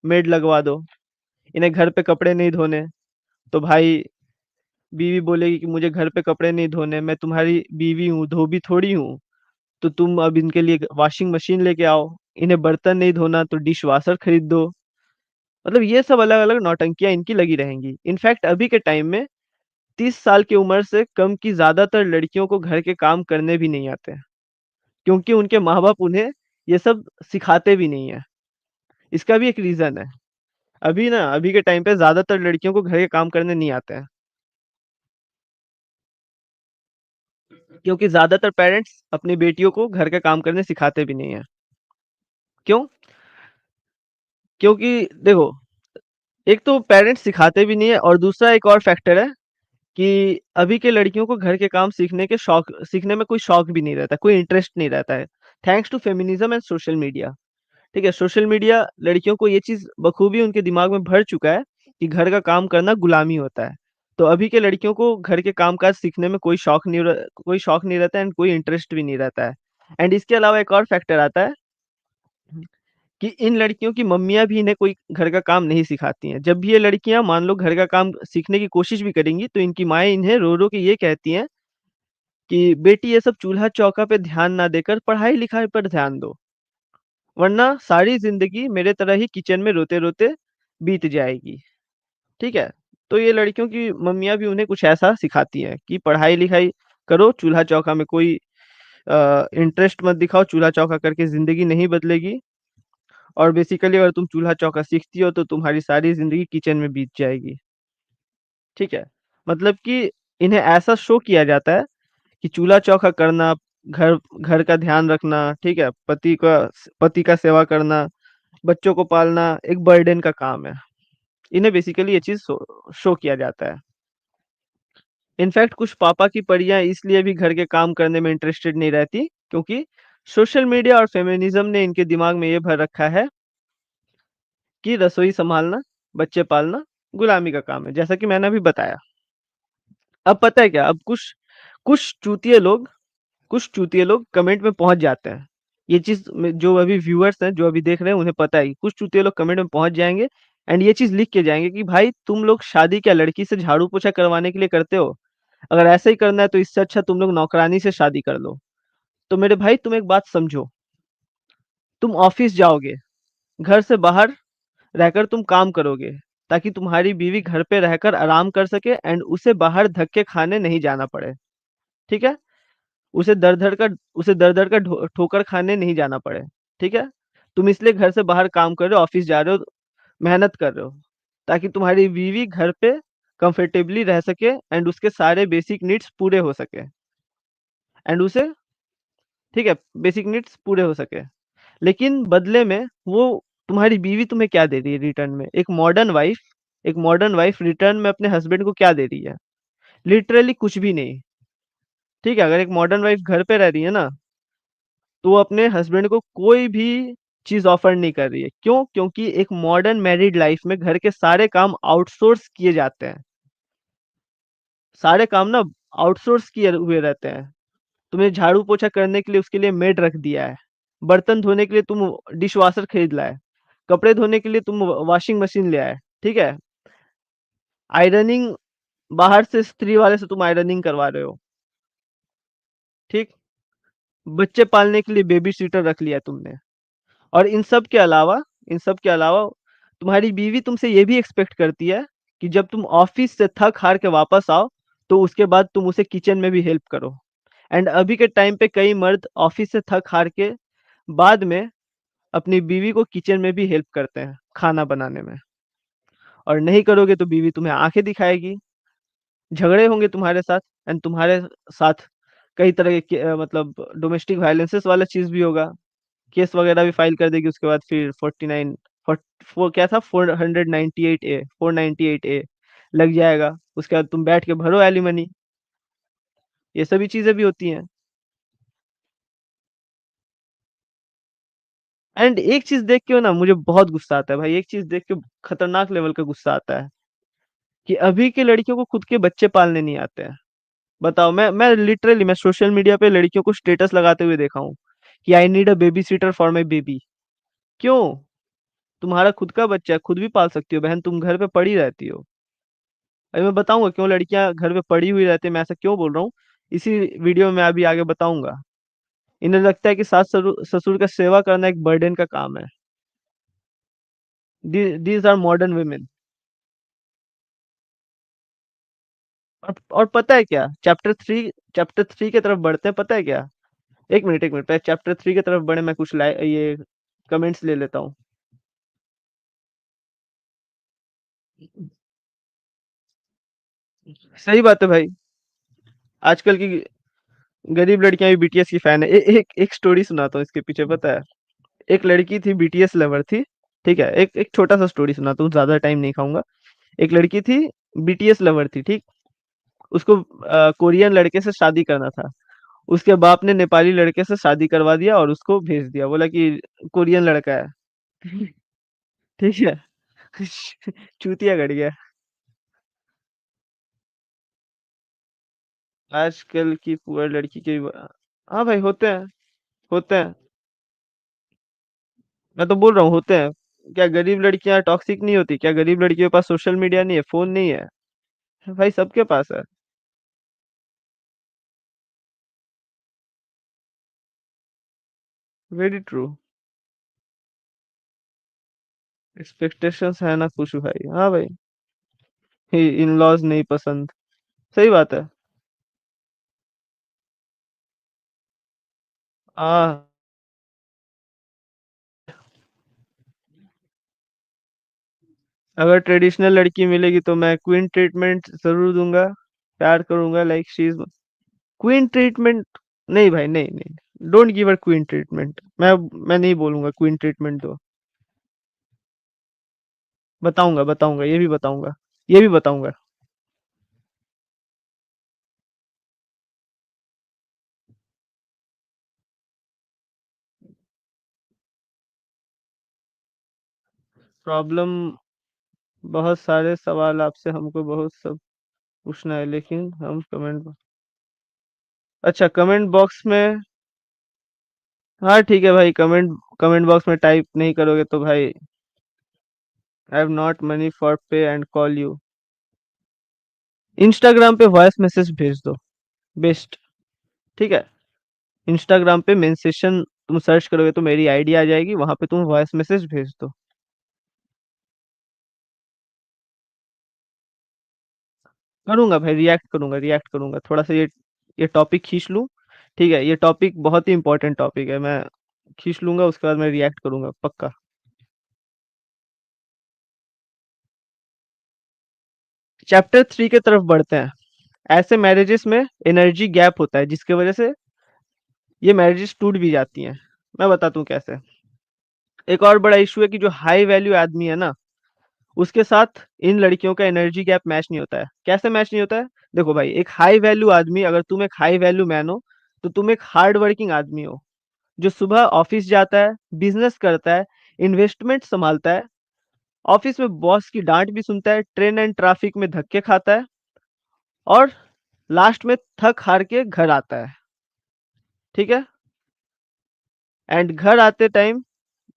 मेड लगवा दो। इन्हें घर पे कपड़े नहीं धोने, तो भाई बीवी बोलेगी कि मुझे घर पे कपड़े नहीं धोने, मैं तुम्हारी बीवी हूँ, धोबी थोड़ी हूँ, तो तुम अब इनके लिए वॉशिंग मशीन लेके आओ। इन्हें बर्तन नहीं धोना तो डिश वॉशर खरीद दो। मतलब ये सब अलग अलग नौटंकियां इनकी लगी रहेंगी। इनफैक्ट अभी के टाइम में 30 साल की उम्र से कम की ज्यादातर लड़कियों को घर के काम करने भी नहीं आते हैं, क्योंकि उनके माँ बाप उन्हें ये सब सिखाते भी नहीं है। इसका भी एक रीजन है। अभी के टाइम पे ज्यादातर लड़कियों को घर के काम करने नहीं आते हैं, क्योंकि ज्यादातर पेरेंट्स अपनी बेटियों को घर का काम करने सिखाते भी नहीं है। क्यों? क्योंकि देखो, एक तो पेरेंट्स सिखाते भी नहीं है, और दूसरा एक और फैक्टर है कि अभी के लड़कियों को घर के काम सीखने में कोई शौक भी नहीं रहता, कोई इंटरेस्ट नहीं रहता है। Thanks to feminism and social media, ठीक है? सोशल मीडिया लड़कियों को ये चीज बखूबी उनके दिमाग में भर चुका है कि घर का काम करना गुलामी होता है। तो अभी के लड़कियों को घर के काम काज सीखने में कोई शौक नहीं रहता है, एंड कोई इंटरेस्ट भी नहीं रहता है। एंड इसके अलावा एक और फैक्टर आता है कि इन लड़कियों की मम्मियाँ भी इन्हें कोई घर का काम नहीं सिखाती हैं। जब भी ये लड़कियां मान लो घर का काम सीखने की कोशिश भी करेंगी, तो इनकी माएँ इन्हें रो रो के ये कहती हैं कि बेटी ये सब चूल्हा चौका पे ध्यान ना देकर पढ़ाई लिखाई पर ध्यान दो, वरना सारी जिंदगी मेरे तरह ही किचन में रोते रोते बीत जाएगी, ठीक है? तो ये लड़कियों की मम्मियाँ भी उन्हें कुछ ऐसा सिखाती हैं कि पढ़ाई लिखाई करो, चूल्हा चौका में कोई इंटरेस्ट मत दिखाओ, चूल्हा चौका करके जिंदगी नहीं बदलेगी। और बेसिकली अगर तुम चूल्हा चौका सीखती हो तो तुम्हारी सारी जिंदगी किचन में बीत जाएगी, ठीक है? मतलब कि इन्हें ऐसा शो किया जाता है कि चूल्हा चौका करना, घर घर का ध्यान रखना, ठीक है, पति का सेवा करना, बच्चों को पालना एक बर्डन का काम है। इन्हें बेसिकली ये चीज शो किया जाता है। इनफैक्ट कुछ पापा की परियां इसलिए भी घर के काम करने में इंटरेस्टेड नहीं रहती, क्योंकि सोशल मीडिया और फेमिनिज्म ने इनके दिमाग में ये भर रखा है कि रसोई संभालना, बच्चे पालना गुलामी का काम है, जैसा कि मैंने अभी बताया। अब पता है क्या, अब कुछ कुछ चूतिए लोग कुछ चूतिए लोग कमेंट में पहुंच जाते हैं। ये चीज जो अभी व्यूअर्स हैं, जो अभी देख रहे हैं, उन्हें पता है कि कुछ चूतिए लोग कमेंट में पहुंच जाएंगे एंड ये चीज लिख के जाएंगे कि भाई तुम लोग शादी क्या लड़की से झाड़ू पोछा करवाने के लिए करते हो? अगर ऐसा ही करना है तो इससे अच्छा तुम लोग नौकरानी से शादी कर लो। तो मेरे भाई तुम एक बात समझो, तुम ऑफिस जाओगे, घर से बाहर रहकर तुम काम करोगे, ताकि तुम्हारी बीवी घर पे रहकर आराम कर सके एंड उसे बाहर धक्के खाने नहीं जाना पड़े। ठीक है? उसे दर दर का ठोकर खाने नहीं जाना पड़े। ठीक है? तुम इसलिए घर से बाहर काम कर रहे हो, ऑफिस जा रहे हो, मेहनत कर रहे हो, ताकि तुम्हारी बीवी घर पे कंफर्टेबली रह सके एंड उसके सारे बेसिक नीड्स पूरे हो सके एंड उसे, ठीक है, बेसिक नीड्स पूरे हो सके। लेकिन बदले में वो तुम्हारी बीवी तुम्हें क्या दे रही है रिटर्न में? एक मॉडर्न वाइफ रिटर्न में अपने हस्बैंड को क्या दे रही है? लिटरली कुछ भी नहीं। ठीक है? अगर एक मॉडर्न वाइफ घर पे रह रही है ना, तो वो अपने हस्बैंड को कोई भी चीज ऑफर नहीं कर रही है। क्यों? क्योंकि एक मॉडर्न मैरिड लाइफ में घर के सारे काम आउटसोर्स किए जाते हैं। सारे काम ना आउटसोर्स किए हुए रहते हैं। तुम्हें झाड़ू पोछा करने के लिए उसके लिए मेड रख दिया है, बर्तन धोने के लिए तुम डिश वॉशर खरीद लाए, कपड़े धोने के लिए तुम वॉशिंग मशीन ले आए। ठीक है? आयरनिंग बाहर से स्त्री वाले से तुम आयरनिंग करवा रहे हो। ठीक? बच्चे पालने के लिए बेबी सीटर रख लिया तुमने। और इन सब के अलावा तुम्हारी बीवी तुमसे ये भी एक्सपेक्ट करती है कि जब तुम ऑफिस से थक हार के वापस आओ, तो उसके बाद तुम उसे किचन में भी हेल्प करो। एंड अभी के टाइम पे कई मर्द ऑफिस से थक हार के बाद में अपनी बीवी को किचन में भी हेल्प करते हैं खाना बनाने में। और नहीं करोगे तो बीवी तुम्हें आंखें दिखाएगी, झगड़े होंगे तुम्हारे साथ एंड तुम्हारे साथ कई तरह के मतलब डोमेस्टिक वायलेंसेस वाला चीज भी होगा। केस वगैरह भी फाइल कर देगी, उसके बाद फिर 49 फोर क्या था, 498 ए लग जाएगा। उसके बाद तुम बैठ के भरो एलिमनी। ये सभी चीजें भी होती हैं। एंड एक चीज देख के ना मुझे बहुत गुस्सा आता है भाई, एक चीज देख के खतरनाक लेवल का गुस्सा आता है कि अभी के लड़कियों को खुद के बच्चे पालने नहीं आते हैं। बताओ, मैं लिटरली मैं सोशल मीडिया पे लड़कियों को स्टेटस लगाते हुए देखा हूँ कि I need a baby seater for my baby. क्यों? तुम्हारा खुद का बच्चा है, खुद भी पाल सकती हो बहन, तुम घर पे पड़ी रहती हो। अभी मैं बताऊंगा क्यों लड़कियां घर पे पड़ी हुई रहती है, मैं ऐसा क्यों बोल रहा हूँ। इसी वीडियो में मैं अभी आगे बताऊंगा। इन्हें लगता है कि सास ससुर का सेवा करना एक बर्डन का काम है। These are modern women. और पता है क्या, चैप्टर थ्री की तरफ बढ़ते हैं, पता है क्या? एक मिनट पहले चैप्टर थ्री की तरफ बढ़े, मैं कुछ ये कमेंट्स ले लेता हूँ। सही बात है भाई। आजकल की गरीब लड़कियां भी बीटीएस की फैन है। एक स्टोरी सुनाता हूँ इसके पीछे, पता है? एक लड़की थी, बीटीएस लवर थी। ठीक है? एक एक छोटा सा स्टोरी सुनाता हूँ, ज्यादा टाइम नहीं खाऊंगा। एक लड़की थी, बीटीएस लवर थी। ठीक? उसको कोरियन लड़के से शादी करना था। उसके बाप ने नेपाली लड़के से शादी करवा दिया और उसको भेज दिया, बोला कि कोरियन लड़का है। ठीक है? चूतिया गड़ गया। आजकल की पुअर लड़की के हाँ भाई, होते हैं, होते हैं। मैं तो बोल रहा हूँ होते हैं। क्या गरीब लड़कियां टॉक्सिक नहीं होती? क्या गरीब लड़कियों के पास सोशल मीडिया नहीं है, फोन नहीं है? भाई सबके पास है। Very true. एक्सपेक्टेशंस है ना कुछ भाई, हाँ भाई। इन लॉज नहीं पसंद। सही बात है। हाँ, अगर ट्रेडिशनल लड़की मिलेगी तो मैं क्वीन ट्रीटमेंट जरूर दूंगा। प्यार करूंगा, like she is queen treatment. नहीं भाई, नहीं नहीं, don't give her queen treatment. मैं नहीं बोलूंगा क्वीन ट्रीटमेंट दो। बताऊंगा, बताऊंगा, ये भी बताऊंगा, ये भी बताऊंगा। प्रॉब्लम बहुत सारे सवाल आपसे हमको बहुत सब पूछना है लेकिन हम कमेंट। अच्छा, कमेंट बॉक्स में। हाँ ठीक है भाई, कमेंट कमेंट बॉक्स में टाइप नहीं करोगे तो भाई, I have not money for पे एंड कॉल यू। इंस्टाग्राम पे वॉइस मैसेज भेज दो, बेस्ट। ठीक है, इंस्टाग्राम पे मेंसेशन तुम सर्च करोगे तो मेरी आईडी आ जाएगी, वहां पे तुम वॉइस मैसेज भेज दो। करूंगा भाई, रिएक्ट करूंगा, रिएक्ट करूंगा, थोड़ा सा ये टॉपिक खींच लूं। ठीक है, ये टॉपिक बहुत ही इंपॉर्टेंट टॉपिक है, मैं खींच लूंगा, उसके बाद मैं रिएक्ट करूंगा पक्का। चैप्टर 3 की तरफ बढ़ते हैं। ऐसे मैरिजेस में एनर्जी गैप होता है जिसकी वजह से ये मैरिजेस टूट भी जाती हैं। मैं बताता हूँ कैसे। एक और बड़ा इशू है कि जो हाई वैल्यू आदमी है ना, उसके साथ इन लड़कियों का एनर्जी गैप मैच नहीं होता है। कैसे मैच नहीं होता है? देखो भाई, एक हाई वैल्यू आदमी, अगर तुम एक हाई वैल्यू मैन हो, तो तुम एक हार्ड वर्किंग आदमी हो, जो सुबह ऑफिस जाता है, बिजनेस करता है, इन्वेस्टमेंट संभालता है, ऑफिस में बॉस की डांट भी सुनता है, ट्रेन एंड ट्रैफिक में धक्के खाता है, और लास्ट में थक हार के घर आता है। ठीक है, एंड घर आते टाइम,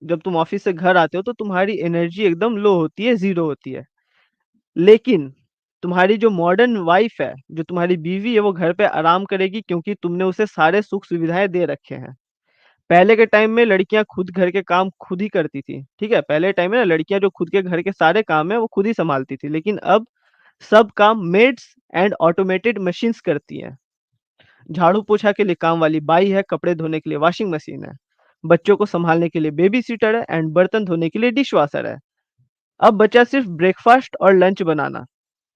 जब तुम ऑफिस से घर आते हो तो तुम्हारी एनर्जी एकदम लो होती है, जीरो होती है। लेकिन तुम्हारी जो मॉडर्न वाइफ है, जो तुम्हारी बीवी है, वो घर पे आराम करेगी क्योंकि तुमने उसे सारे सुख सुविधाएं दे रखे हैं। पहले के टाइम में लड़कियां खुद घर के काम खुद ही करती थी। ठीक है, पहले टाइम में ना लड़कियां जो खुद के घर के सारे काम है वो खुद ही संभालती थी, लेकिन अब सब काम मेड्स एंड ऑटोमेटेड मशीन्स करती हैं। झाड़ू पोछा के लिए काम वाली बाई है, कपड़े धोने के लिए वॉशिंग मशीन है, बच्चों को संभालने के लिए बेबी सीटर है, एंड बर्तन धोने के लिए डिश वॉशर है। अब बचा सिर्फ ब्रेकफास्ट और लंच बनाना।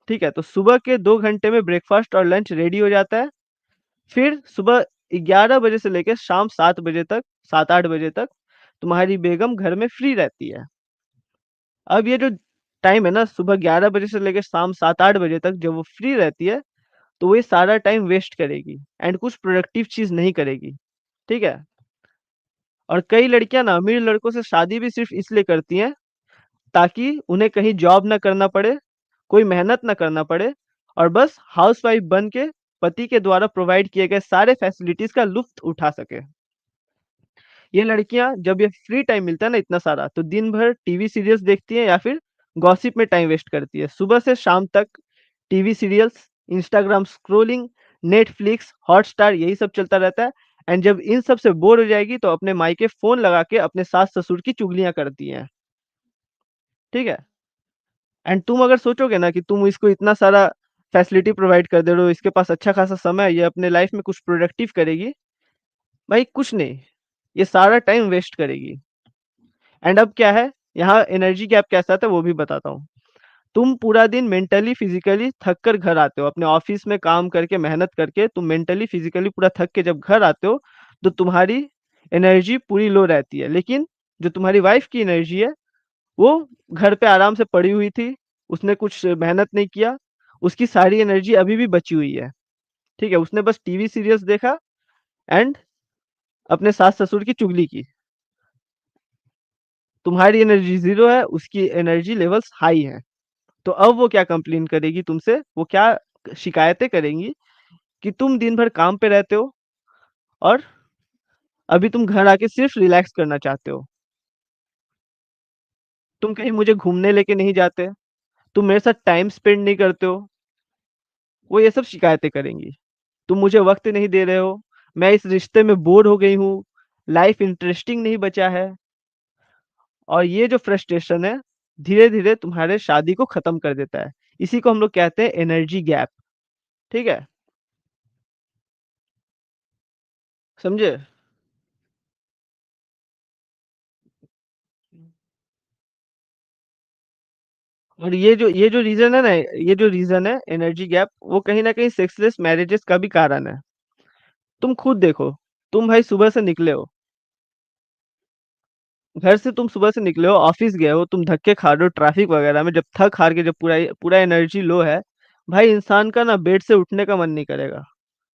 ठीक है, तो सुबह के 2 घंटे में ब्रेकफास्ट और लंच रेडी हो जाता है। फिर सुबह 11 बजे से लेकर शाम 7 बजे तक, 7-8 बजे तक तुम्हारी बेगम घर में फ्री रहती है। अब ये जो टाइम है ना, सुबह 11 बजे से लेकर शाम 7-8 बजे तक जब वो फ्री रहती है, तो वो ये सारा टाइम वेस्ट करेगी एंड कुछ प्रोडक्टिव चीज नहीं करेगी। ठीक है, और कई लड़कियां ना अमीर लड़कों से शादी भी सिर्फ इसलिए करती हैं ताकि उन्हें कहीं जॉब ना करना पड़े, कोई मेहनत ना करना पड़े, और बस हाउसवाइफ बन के पति के द्वारा प्रोवाइड किए गए सारे फैसिलिटीज का लुत्फ उठा सके। ये लड़कियां जब ये फ्री टाइम मिलता है ना इतना सारा, तो दिन भर टीवी सीरियल्स देखती है या फिर गॉसिप में टाइम वेस्ट करती है। सुबह से शाम तक TV serials, Instagram scrolling, Netflix, Hotstar, यही सब चलता रहता है। एंड जब इन सब से बोर हो जाएगी तो अपने मायके फोन लगा के अपने सास ससुर की चुगलियां करती हैं। ठीक है, एंड तुम अगर सोचोगे ना कि तुम इसको इतना सारा फैसिलिटी प्रोवाइड कर दे रहे हो, इसके पास अच्छा खासा समय है, ये अपने लाइफ में कुछ प्रोडक्टिव करेगी, भाई कुछ नहीं, ये सारा टाइम वेस्ट करेगी। एंड अब क्या है, यहाँ एनर्जी गैप कैसा था वो भी बताता हूँ। तुम पूरा दिन मेंटली फिजिकली थक कर घर आते हो, अपने ऑफिस में काम करके मेहनत करके तुम मेंटली फिजिकली पूरा थक के जब घर आते हो, तो तुम्हारी एनर्जी पूरी लो रहती है। लेकिन जो तुम्हारी वाइफ की एनर्जी है, वो घर पे आराम से पड़ी हुई थी, उसने कुछ मेहनत नहीं किया, उसकी सारी एनर्जी अभी भी बची हुई है। ठीक है, उसने बस टीवी सीरियल्स देखा एंड अपने सास ससुर की चुगली की। तुम्हारी एनर्जी जीरो है, उसकी एनर्जी लेवल्स हाई है। तो अब वो क्या कंप्लेन करेगी तुमसे, वो क्या शिकायतें करेंगी कि तुम दिन भर काम पे रहते हो और अभी तुम घर आके सिर्फ रिलैक्स करना चाहते हो, तुम कहीं मुझे घूमने लेके नहीं जाते, तुम मेरे साथ टाइम स्पेंड नहीं करते हो। वो ये सब शिकायतें करेंगी। तुम मुझे वक्त नहीं दे रहे हो, मैं इस रिश्ते में बोर हो गई हूँ, लाइफ इंटरेस्टिंग नहीं बचा है। और ये जो फ्रस्ट्रेशन है, धीरे धीरे तुम्हारे शादी को खत्म कर देता है। इसी को हम लोग कहते हैं एनर्जी गैप। ठीक है, समझे? और ये जो रीजन है ना, ये जो रीजन है एनर्जी गैप, वो कहीं ना कहीं सेक्सलेस मैरिजेस का भी कारण है। तुम खुद देखो, तुम भाई सुबह से निकले हो, घर से तुम सुबह से निकले हो, ऑफिस गए हो, तुम धक्के खा रहे हो ट्रैफिक वगैरह में, जब थक हार के जब पूरा पूरा एनर्जी लो है, भाई इंसान का ना बेड से उठने का मन नहीं करेगा।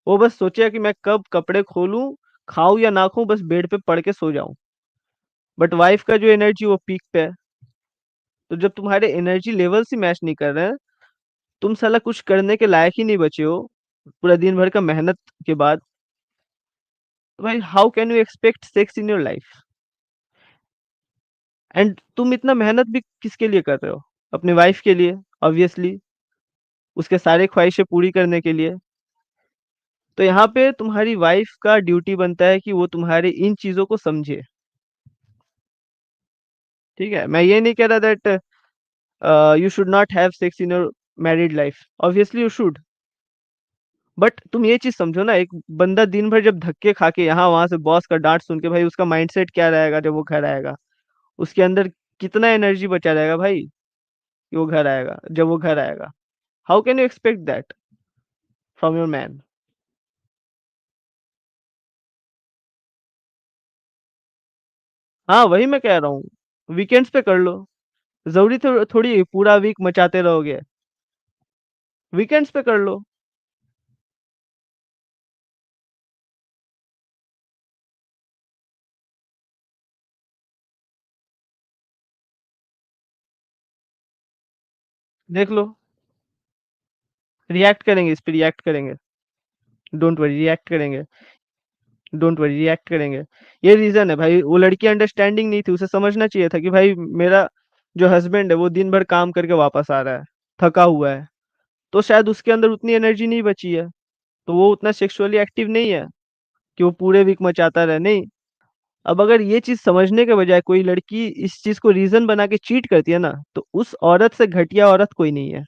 वो बस सोचेगा कि मैं कब कपड़े खोलूं, खाऊं या ना खाऊं, बस बेड पे पड़ के सो जाऊं। बट वाइफ का जो एनर्जी वो पीक पे है। तो जब तुम्हारे एनर्जी लेवल्स ही मैच नहीं कर रहे हैं, तुम साला कुछ करने के लायक ही नहीं बचे हो पूरा दिन भर का मेहनत के बाद। तो भाई how can you expect sex in your life? And तुम इतना मेहनत भी किसके लिए कर रहे हो? अपने वाइफ के लिए, ऑब्वियसली, उसके सारे ख्वाहिशें पूरी करने के लिए। तो यहाँ पे तुम्हारी वाइफ का ड्यूटी बनता है कि वो तुम्हारे इन चीजों को समझे। ठीक है, मैं ये नहीं कह रहा that you should not have sex in your married life, obviously you should. But तुम ये चीज समझो ना, एक बंदा दिन भर जब धक्के खा के यहाँ वहां से बॉस का डांट सुन के, भाई उसका माइंडसेट क्या रहेगा जब वो घर आएगा? उसके अंदर कितना एनर्जी बचा रहेगा भाई कि वो घर आएगा, जब वो घर आएगा? How can you expect that from your man? हाँ, वही मैं कह रहा हूँ, वीकेंड्स पे कर लो। जरूरी थोड़ी पूरा वीक मचाते रहोगे, वीकेंड्स पे कर लो। देख लो, रिएक्ट करेंगे, इस पे रिएक्ट करेंगे। डोंट वरी, रिएक्ट करेंगे। डोंट वरी, रिएक्ट करेंगे। ये रीजन है भाई, वो लड़की अंडरस्टैंडिंग नहीं थी, उसे समझना चाहिए था कि भाई मेरा जो हस्बैंड है वो दिन भर काम करके वापस आ रहा है, थका हुआ है, तो शायद उसके अंदर उतनी एनर्जी नहीं बची है, तो वो उतना सेक्सुअली एक्टिव नहीं है कि वो पूरे वीक मचाता रहे, नहीं। अब अगर ये चीज समझने के बजाय कोई लड़की इस चीज को रीजन बना के चीट करती है ना, तो उस औरत से घटिया औरत कोई नहीं है,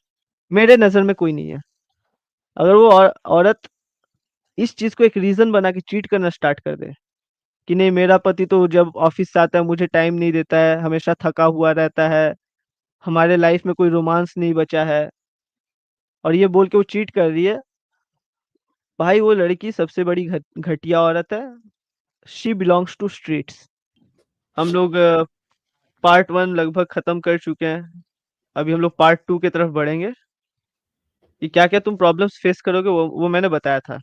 मेरे नजर में कोई नहीं है। अगर वो औरत इस चीज को एक रीजन बना के चीट करना स्टार्ट कर दे कि नहीं, मेरा पति तो जब ऑफिस से आता है मुझे टाइम नहीं देता है, हमेशा थका हुआ रहता है, हमारे लाइफ में कोई रोमांस नहीं बचा है, और ये बोल के वो चीट कर रही है, भाई वो लड़की सबसे बड़ी घटिया औरत है। She belongs to streets. हम लोग पार्ट वन लगभग खत्म कर चुके हैं, अभी हम लोग पार्ट टू की तरफ बढ़ेंगे कि क्या क्या तुम प्रॉब्लम्स फेस करोगे, वो मैंने बताया था।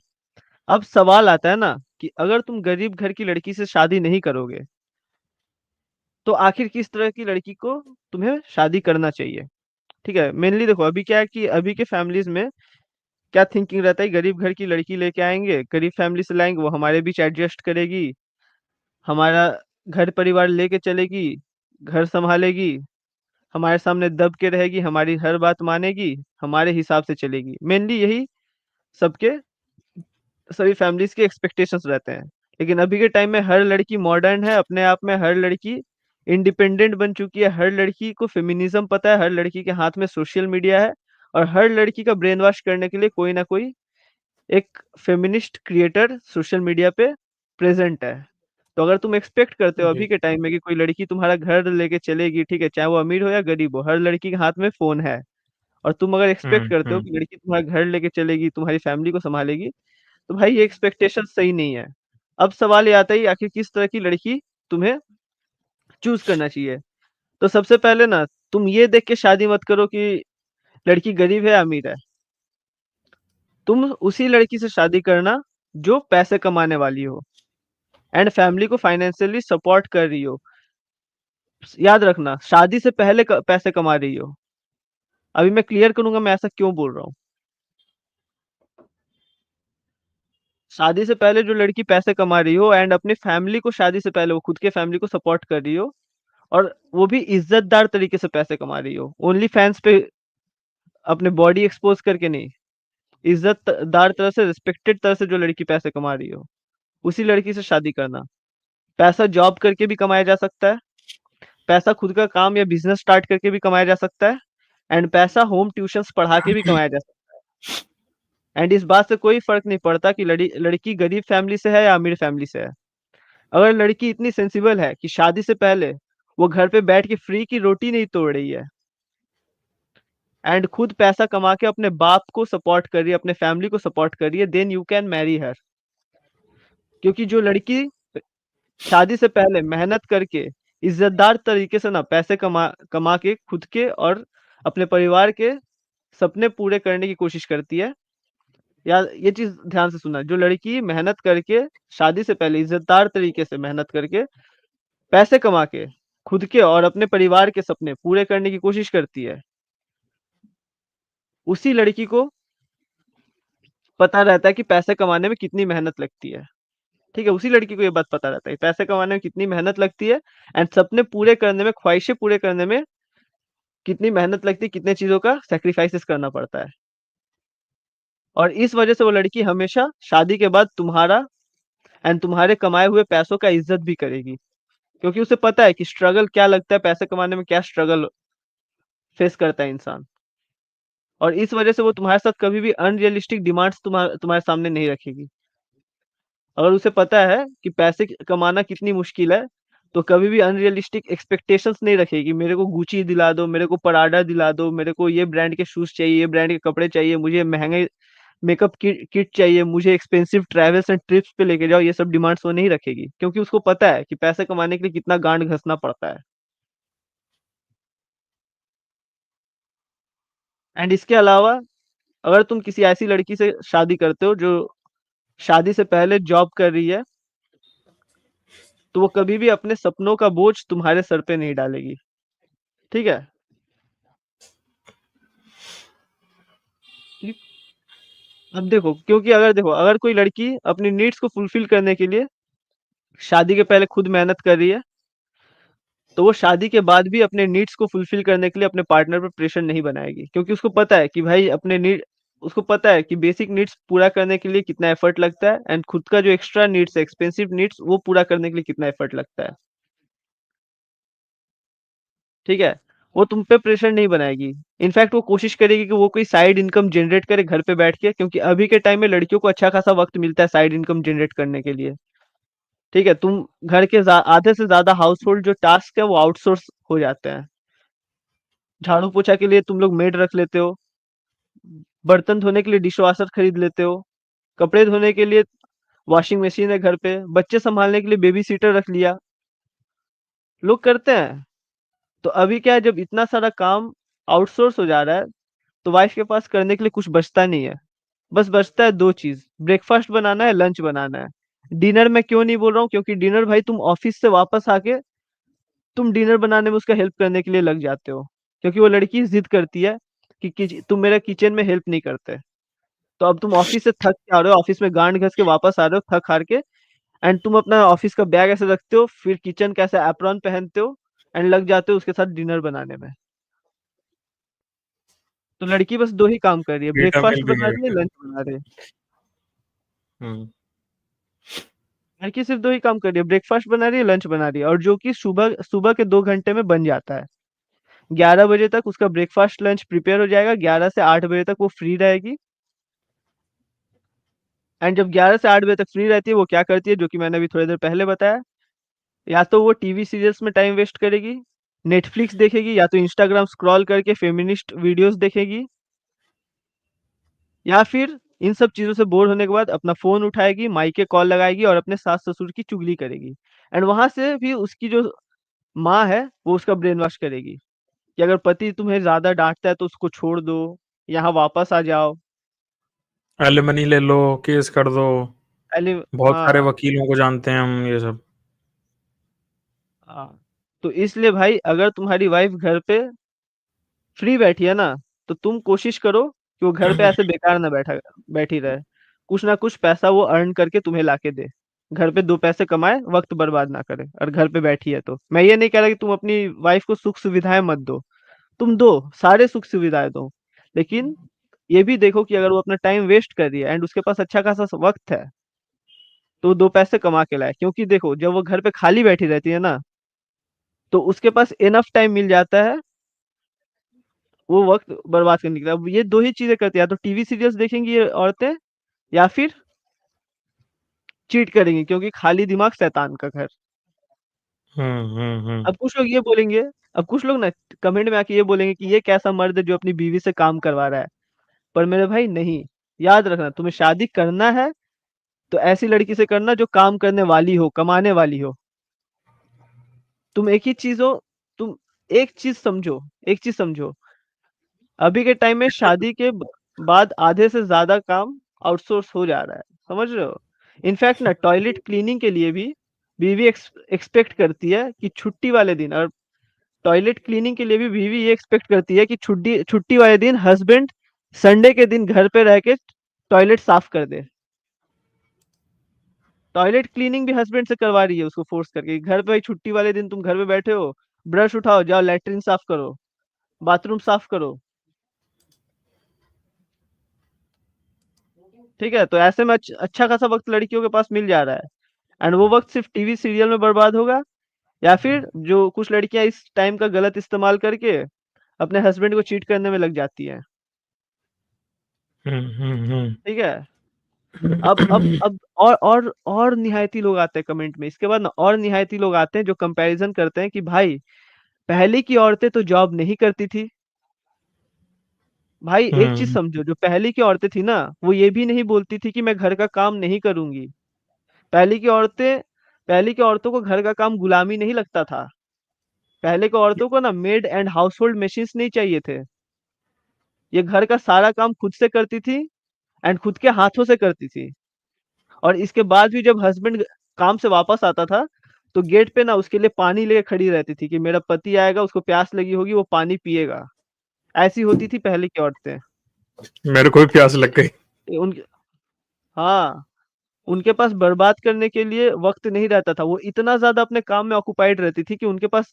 अब सवाल आता है ना कि अगर तुम गरीब घर की लड़की से शादी नहीं करोगे, तो आखिर किस तरह की लड़की को तुम्हें शादी करना चाहिए? ठीक है, मेनली देखो अभी क्या है कि अभी के फैमिलीज में क्या थिंकिंग रहता है, गरीब घर की लड़की लेके आएंगे, गरीब फैमिली से लाएंगे, वो हमारे बीच एडजस्ट करेगी, हमारा घर परिवार लेके चलेगी, घर संभालेगी, हमारे सामने दब के रहेगी, हमारी हर बात मानेगी, हमारे हिसाब से चलेगी। मेनली यही सबके, सभी फैमिलीज के एक्सपेक्टेशंस रहते हैं। लेकिन अभी के टाइम में हर लड़की मॉडर्न है अपने आप में, हर लड़की इंडिपेंडेंट बन चुकी है, हर लड़की को फेमिनिज्म पता है, हर लड़की के हाथ में सोशल मीडिया है, और हर लड़की का ब्रेन वॉश करने के लिए कोई ना कोई एक फेमिनिस्ट क्रिएटर सोशल मीडिया पे प्रेजेंट है। तो अगर तुम एक्सपेक्ट करते हो अभी जी। के टाइम में कि कोई लड़की तुम्हारा घर लेके चलेगी, ठीक है, चाहे वो अमीर हो या गरीब हो, हर लड़की के हाथ में फोन है, और तुम अगर एक्सपेक्ट करते हो हम्म। कि लड़की तुम्हारा घर लेके चलेगी, तुम्हारी फैमिली को संभालेगी, तो भाई ये एक्सपेक्टेशन सही नहीं है। अब सवाल ये आता है कि आखिर किस तरह की लड़की तुम्हें चूज करना चाहिए। तो सबसे पहले ना, तुम ये देख के शादी मत करो कि लड़की गरीब है या अमीर है। तुम उसी लड़की से शादी करना जो पैसे कमाने वाली हो एंड फैमिली को फाइनेंशियली सपोर्ट कर रही हो। याद रखना, शादी से पहले पैसे कमा रही हो। अभी मैं क्लियर करूंगा मैं ऐसा क्यों बोल रहा हूँ। शादी से पहले जो लड़की पैसे कमा रही हो एंड अपनी फैमिली को, शादी से पहले वो खुद के फैमिली को सपोर्ट कर रही हो, और वो भी इज्जतदार तरीके से पैसे कमा रही हो, ओनली फैंस पे अपने बॉडी एक्सपोज करके नहीं, इज्जतदार तरह से, रिस्पेक्टेड तरह से जो लड़की पैसे कमा रही हो, उसी लड़की से शादी करना। पैसा जॉब करके भी कमाया जा सकता है, पैसा खुद का काम या बिजनेस स्टार्ट करके भी कमाया जा सकता है, एंड पैसा होम ट्यूशंस पढ़ा के भी कमाया जा सकता है। एंड इस बात से कोई फर्क नहीं पड़ता कि लड़की गरीब फैमिली से है या अमीर फैमिली से है। अगर लड़की इतनी सेंसिबल है कि शादी से पहले वो घर पे बैठ के फ्री की रोटी नहीं तोड़ रही है, एंड खुद पैसा कमा के अपने बाप को सपोर्ट कर रही है, अपने फैमिली को सपोर्ट कर रही है, then you can marry her. क्योंकि जो लड़की शादी से पहले मेहनत करके इज्जतदार तरीके से ना पैसे कमा कमा के खुद के और अपने परिवार के सपने पूरे करने की कोशिश करती है, या ये चीज ध्यान से सुनना, जो लड़की मेहनत करके शादी से पहले इज्जतदार तरीके से मेहनत करके पैसे कमा के खुद के और अपने परिवार के सपने पूरे करने की कोशिश करती है, उसी लड़की को पता रहता है कि पैसे कमाने में कितनी मेहनत लगती है। ठीक है, उसी लड़की को ये बात पता रहता है कि पैसे कमाने में कितनी मेहनत लगती है, एंड सपने पूरे करने में, ख्वाहिशें पूरे करने में कितनी मेहनत लगती है, कितने चीजों का सेक्रीफाइसेस करना पड़ता है। और इस वजह से वो लड़की हमेशा शादी के बाद तुम्हारा एंड तुम्हारे कमाए हुए पैसों का इज्जत भी करेगी, क्योंकि उसे पता है कि स्ट्रगल क्या लगता है, पैसे कमाने में क्या स्ट्रगल फेस करता है इंसान। और इस वजह से वो तुम्हारे साथ कभी भी अनरियलिस्टिक डिमांड्स तुम्हारे सामने नहीं रखेगी। अगर उसे पता है कि पैसे कमाना कितनी मुश्किल है, तो कभी भी अनरियलिस्टिक एक्सपेक्टेशंस नहीं रखेगी। मेरे को गुची दिला दो, मेरे को पराडा दिला दो, मेरे को ये ब्रांड के शूज चाहिए, ये ब्रांड के कपड़े चाहिए, मुझे महंगे मेकअप किट चाहिए, मुझे एक्सपेंसिव ट्रैवल्स एंड ट्रिप्स पे लेके जाओ, ये सब डिमांड्स वो नहीं रखेगी, क्योंकि उसको पता है कि पैसे कमाने के लिए कितना गांड घसना पड़ता है। एंड इसके अलावा, अगर तुम किसी ऐसी लड़की से शादी करते हो जो शादी से पहले जॉब कर रही है, तो वो कभी भी अपने सपनों का बोझ तुम्हारे सर पे नहीं डालेगी। ठीक है। ठीक? अब देखो, क्योंकि अगर देखो, अगर कोई लड़की अपनी नीड्स को फुलफिल करने के लिए शादी के पहले खुद मेहनत कर रही है, तो वो शादी के बाद भी अपने नीड्स को फुलफिल करने के लिए अपने पार्टनर पर प्रेशर नहीं बनाएगी, क्योंकि उसको पता है कि भाई अपने नीड उसको पता है कि बेसिक नीड्स पूरा करने के लिए कितना एफर्ट लगता है, एंड खुद का जो एक्स्ट्रा नीड्स है, एक्सपेंसिव नीड्स, वो पूरा करने के लिए कितना एफर्ट लगता है। ठीक है। वो तुम पे प्रेशर नहीं बनाएगी। इनफैक्ट वो कोशिश करेगी कि वो कोई साइड इनकम जनरेट करे घर पे बैठ के, क्योंकि अभी के टाइम में लड़कियों को अच्छा खासा वक्त मिलता है साइड इनकम जनरेट करने के लिए। ठीक है, तुम घर के आधे से ज्यादा हाउस होल्ड जो टास्क है वो आउटसोर्स हो जाते हैं। झाड़ू पोछा के लिए तुम लोग मेड रख लेते हो, बर्तन धोने के लिए डिशवॉशर खरीद लेते हो, कपड़े धोने के लिए वॉशिंग मशीन है घर पे, बच्चे संभालने के लिए बेबी सीटर रख लिया। लोग करते हैं। तो अभी क्या है, जब इतना सारा काम आउटसोर्स हो जा रहा है, तो वाइफ के पास करने के लिए कुछ बचता नहीं है। बस बचता है दो चीज, ब्रेकफास्ट बनाना है, लंच बनाना है। डिनर में क्यों नहीं बोल रहा हूँ, क्योंकि डिनर भाई तुम ऑफिस से वापस आके तुम डिनर बनाने में उसका हेल्प करने के लिए लग जाते हो, क्योंकि वो लड़की जिद करती है कि तुम मेरा किचन में हेल्प नहीं करते। तो अब तुम ऑफिस से थक के आ रहे हो, ऑफिस में गांड घस के वापस आ रहे हो थक हार के, एंड तुम अपना ऑफिस का बैग ऐसे रखते हो, फिर किचन का ऐसे एप्रॉन पहनते हो, एंड लग जाते हो उसके साथ डिनर बनाने में। तो लड़की बस दो ही काम कर रही है, बीटा ब्रेकफास्ट मेल भी बना नहीं रही है, बैठे। लंच बना रही है। हम्म। लड़की सिर्फ दो ही काम कर रही है, ब्रेकफास्ट बना रही है, लंच बना रही है, और जो कि सुबह सुबह के 2 घंटे में बन जाता है। 11 बजे तक उसका ब्रेकफास्ट लंच प्रिपेयर हो जाएगा, 11 से 8 बजे तक वो फ्री रहेगी। एंड जब 11 से 8 बजे तक फ्री रहती है, वो क्या करती है, जो कि मैंने अभी थोड़ी देर पहले बताया, या तो वो टीवी सीरियल्स में टाइम वेस्ट करेगी, नेटफ्लिक्स देखेगी, या तो इंस्टाग्राम स्क्रॉल करके फेमिनिस्ट वीडियोस देखेगी, या फिर इन सब चीजों से बोर होने के बाद अपना फोन उठाएगी, माइके कॉल लगाएगी और अपने सास ससुर की चुगली करेगी। एंड वहां से भी उसकी जो माँ है वो उसका ब्रेन वॉश करेगी कि अगर पति तुम्हें ज्यादा डांटता है तो उसको छोड़ दो, यहाँ वापस आ जाओ। एलिमनी ले लो, केस कर दो। पहले। बहुत सारे हाँ। वकीलों को जानते हैं हम ये सब। हाँ। तो इसलिए भाई, अगर तुम्हारी वाइफ घर पे फ्री बैठी है ना, तो तुम कोशिश करो कि वो घर पे ऐसे बेकार ना बैठी रहे। कुछ ना कुछ पैसा वो अर्न करके तुम्हें लाके दे, घर पे 2 पैसे कमाए, वक्त बर्बाद ना करे। और घर पे बैठी है तो मैं ये नहीं कह रहा कि तुम अपनी वाइफ को सुख सुविधाएं मत दो, तुम दो, सारे सुख सुविधाएं दो, लेकिन ये भी देखो कि अगर वो अपना टाइम वेस्ट कर रही है एंड उसके पास अच्छा खासा वक्त है, तो वो 2 पैसे कमा के लाए। क्योंकि देखो, जब वो घर पे खाली बैठी रहती है ना, तो उसके पास इनफ टाइम मिल जाता है वो वक्त बर्बाद करने के लिए। अब ये दो ही चीजें करती है, या तो टीवी सीरियल्स देखेंगी ये औरतें, या फिर चीट करेंगी, क्योंकि खाली दिमाग शैतान का घर। हम्म। अब कुछ लोग ये बोलेंगे, अब कुछ लोग ना कमेंट में आके ये बोलेंगे कि ये कैसा मर्द है जो अपनी बीवी से काम करवा रहा है। पर मेरे भाई नहीं, याद रखना, तुम्हें शादी करना है तो ऐसी लड़की से करना जो काम करने वाली हो, कमाने वाली हो। तुम एक ही चीज हो, तुम एक चीज समझो, एक चीज समझो, अभी के टाइम में शादी के बाद आधे से ज्यादा काम आउटसोर्स हो जा रहा है, समझ रहे हो। इनफैक्ट ना टॉयलेट क्लीनिंग के लिए भी बीवी एक्सपेक्ट करती है कि छुट्टी वाले दिन, और टॉयलेट क्लीनिंग के लिए भी बीवी ये एक्सपेक्ट करती है कि छुट्टी छुट्टी वाले दिन हस्बैंड संडे के दिन घर पे रह के टॉयलेट साफ कर दे। टॉयलेट क्लीनिंग भी हस्बैंड से करवा रही है उसको फोर्स करके। घर पे भाई छुट्टी वाले दिन तुम घर पे बैठे हो, ब्रश उठाओ, जाओ लैट्रिन साफ करो, बाथरूम साफ करो। ठीक है, तो ऐसे में अच्छा खासा वक्त लड़कियों के पास मिल जा रहा है। एंड वो वक्त सिर्फ टीवी सीरियल में बर्बाद होगा, या फिर जो कुछ लड़कियां इस टाइम का गलत इस्तेमाल करके अपने हस्बैंड को चीट करने में लग जाती हैं। ठीक है। अब और निहायती लोग आते हैं कमेंट में, इसके बाद ना और निहायती लोग आते हैं जो कंपैरिजन करते हैं कि भाई पहले की औरतें तो जॉब नहीं करती थी। भाई एक चीज हम्म समझो, जो पहले की औरतें थी ना, वो ये भी नहीं बोलती थी कि मैं घर का काम नहीं करूंगी। पहले की औरतें पहले की औरतों को घर का काम गुलामी नहीं लगता था। पहले की औरतों को ना made and house hold machines नहीं चाहिए थे। ये घर का सारा काम खुद से करती थी, एंड खुद के हाथों से करती थी। और इसके बाद भी जब हस्बैंड काम से वापस आता था, तो गेट पे ना उसके लिए पानी लेके खड़ी रहती थी कि मेरा पति आएगा, उसको प्यास लगी होगी, वो पानी पिएगा। ऐसी होती थी पहले की औरतें। मेरे को भी प्यास लग गई। उनके हाँ, उनके पास बर्बाद करने के लिए वक्त नहीं रहता था। वो इतना ज्यादा अपने काम में ऑक्युपाइड रहती थी कि उनके पास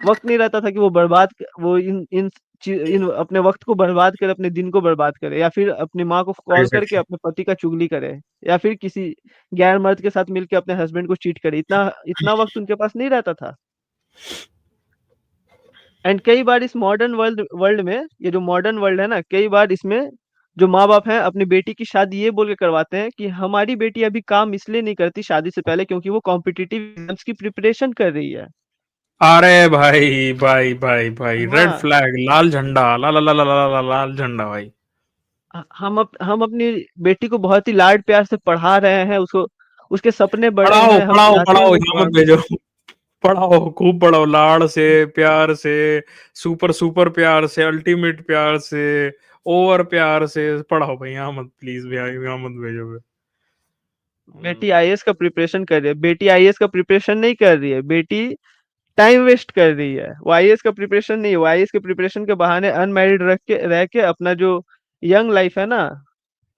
वक्त नहीं रहता था कि वो इन अपने वक्त को बर्बाद करे, अपने दिन को बर्बाद करे, या फिर अपनी माँ को सही कॉल से करके अपने पति का चुगली करे, या फिर किसी गैर मर्द के साथ मिलकर अपने हस्बैंड को चीट करे। इतना इतना वक्त उनके पास नहीं रहता था। एंड कई बार इस मॉडर्न वर्ल्ड वर्ल्ड में, ये जो मॉडर्न वर्ल्ड है ना, कई बार इसमें जो माँ बाप हैं अपनी बेटी की शादी ये बोल के करवाते हैं कि हमारी बेटी अभी काम इसलिए नहीं करती शादी से पहले क्योंकि वो कॉम्पिटिटिव एग्जाम्स की प्रिपरेशन कर रही है। अरे भाई भाई भाई भाई, रेड हाँ, फ्लैग, लाल झंडा, ला ला ला ला ला ला, लाल झंडा भाई। हम अपनी बेटी को बहुत ही लाड प्यार से पढ़ा रहे हैं, उसको उसके सपने बड़े पढ़ाओ हैं, हम पढ़ाओ चाहते हैं पढ़ाओ, वो यहाँ मत गवर्नमेंट। भेजो। पढ़ाओ, खूब पढ़ाओ, लाड़ से, प्यार से, सुपर सुपर प्यार से, अल्टीमेट प्यार से, ओवर प्यार से पढ़ाओ भाई। यहाँ मत, प्लीज भैया, यहाँ मत भेजो। बेटी आईएएस का प्रिपरेशन कर रही है, बेटी आईएएस का प्रिपरेशन नहीं कर रही है, बेटी टाइम वेस्ट कर रही है। वो आईएएस का प्रिपरेशन नहीं है, वो आईएएस के प्रिपरेशन के बहाने अनमैरिड रह के अपना जो यंग लाइफ है ना,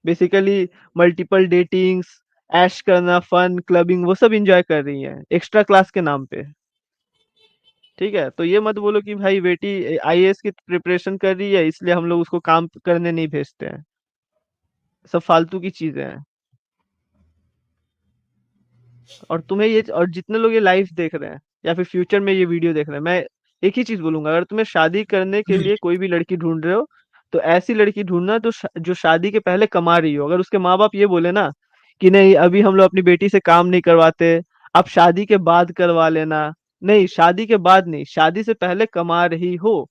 बेसिकली मल्टीपल डेटिंग्स, ऐश करना, फन, क्लबिंग, वो सब एंजॉय कर रही है एक्स्ट्रा क्लास के नाम पे। ठीक है, तो ये मत बोलो कि भाई बेटी आईएएस की प्रिपरेशन कर रही है इसलिए हम लोग उसको काम करने नहीं भेजते हैं। सब फालतू की चीजें हैं। और जितने लोग ये लाइव देख रहे हैं या फिर फ्यूचर में ये वीडियो देख रहे हैं, मैं एक ही चीज बोलूंगा, अगर तुम्हें शादी करने के लिए कोई भी लड़की ढूंढ रहे हो, तो ऐसी लड़की ढूंढना जो शादी के पहले कमा रही हो। अगर उसके माँ बाप ये बोले ना कि नहीं अभी हम लोग अपनी बेटी से काम नहीं करवाते, आप शादी के बाद करवा लेना, नहीं शादी के बाद नहीं, शादी से पहले कमा रही हो,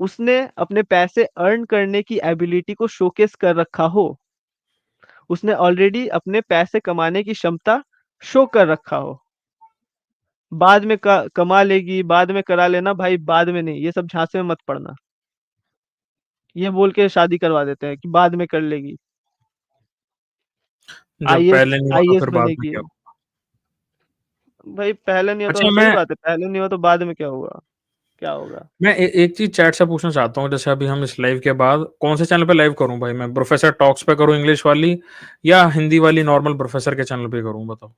उसने अपने पैसे अर्न करने की एबिलिटी को शोकेस कर रखा हो, उसने ऑलरेडी अपने पैसे कमाने की क्षमता शो कर रखा हो, बाद में कमा लेगी, बाद में करा लेना, भाई बाद में नहीं, ये सब झांसे में मत पड़ना। ये बोल के शादी करवा देते हैं कि बाद में कर लेगी, जब आईएएस पहले नहीं हुआ तो आईएएस फिर बाद में बनेगी। क्या हुआ? भाई पहले नहीं हो तो अच्छा, सही मैं बात है, पहले नहीं हो तो बाद में क्या होगा, क्या होगा। मैं एक चीज चैट से पूछना चाहता हूँ। जैसे अभी हम इस लाइव के बाद कौन से चैनल पे लाइव करूँ भाई? मैं प्रोफेसर टॉक्स पे करूँ इंग्लिश वाली, या हिंदी वाली नॉर्मल प्रोफेसर के चैनल पे करूँ? बताओ,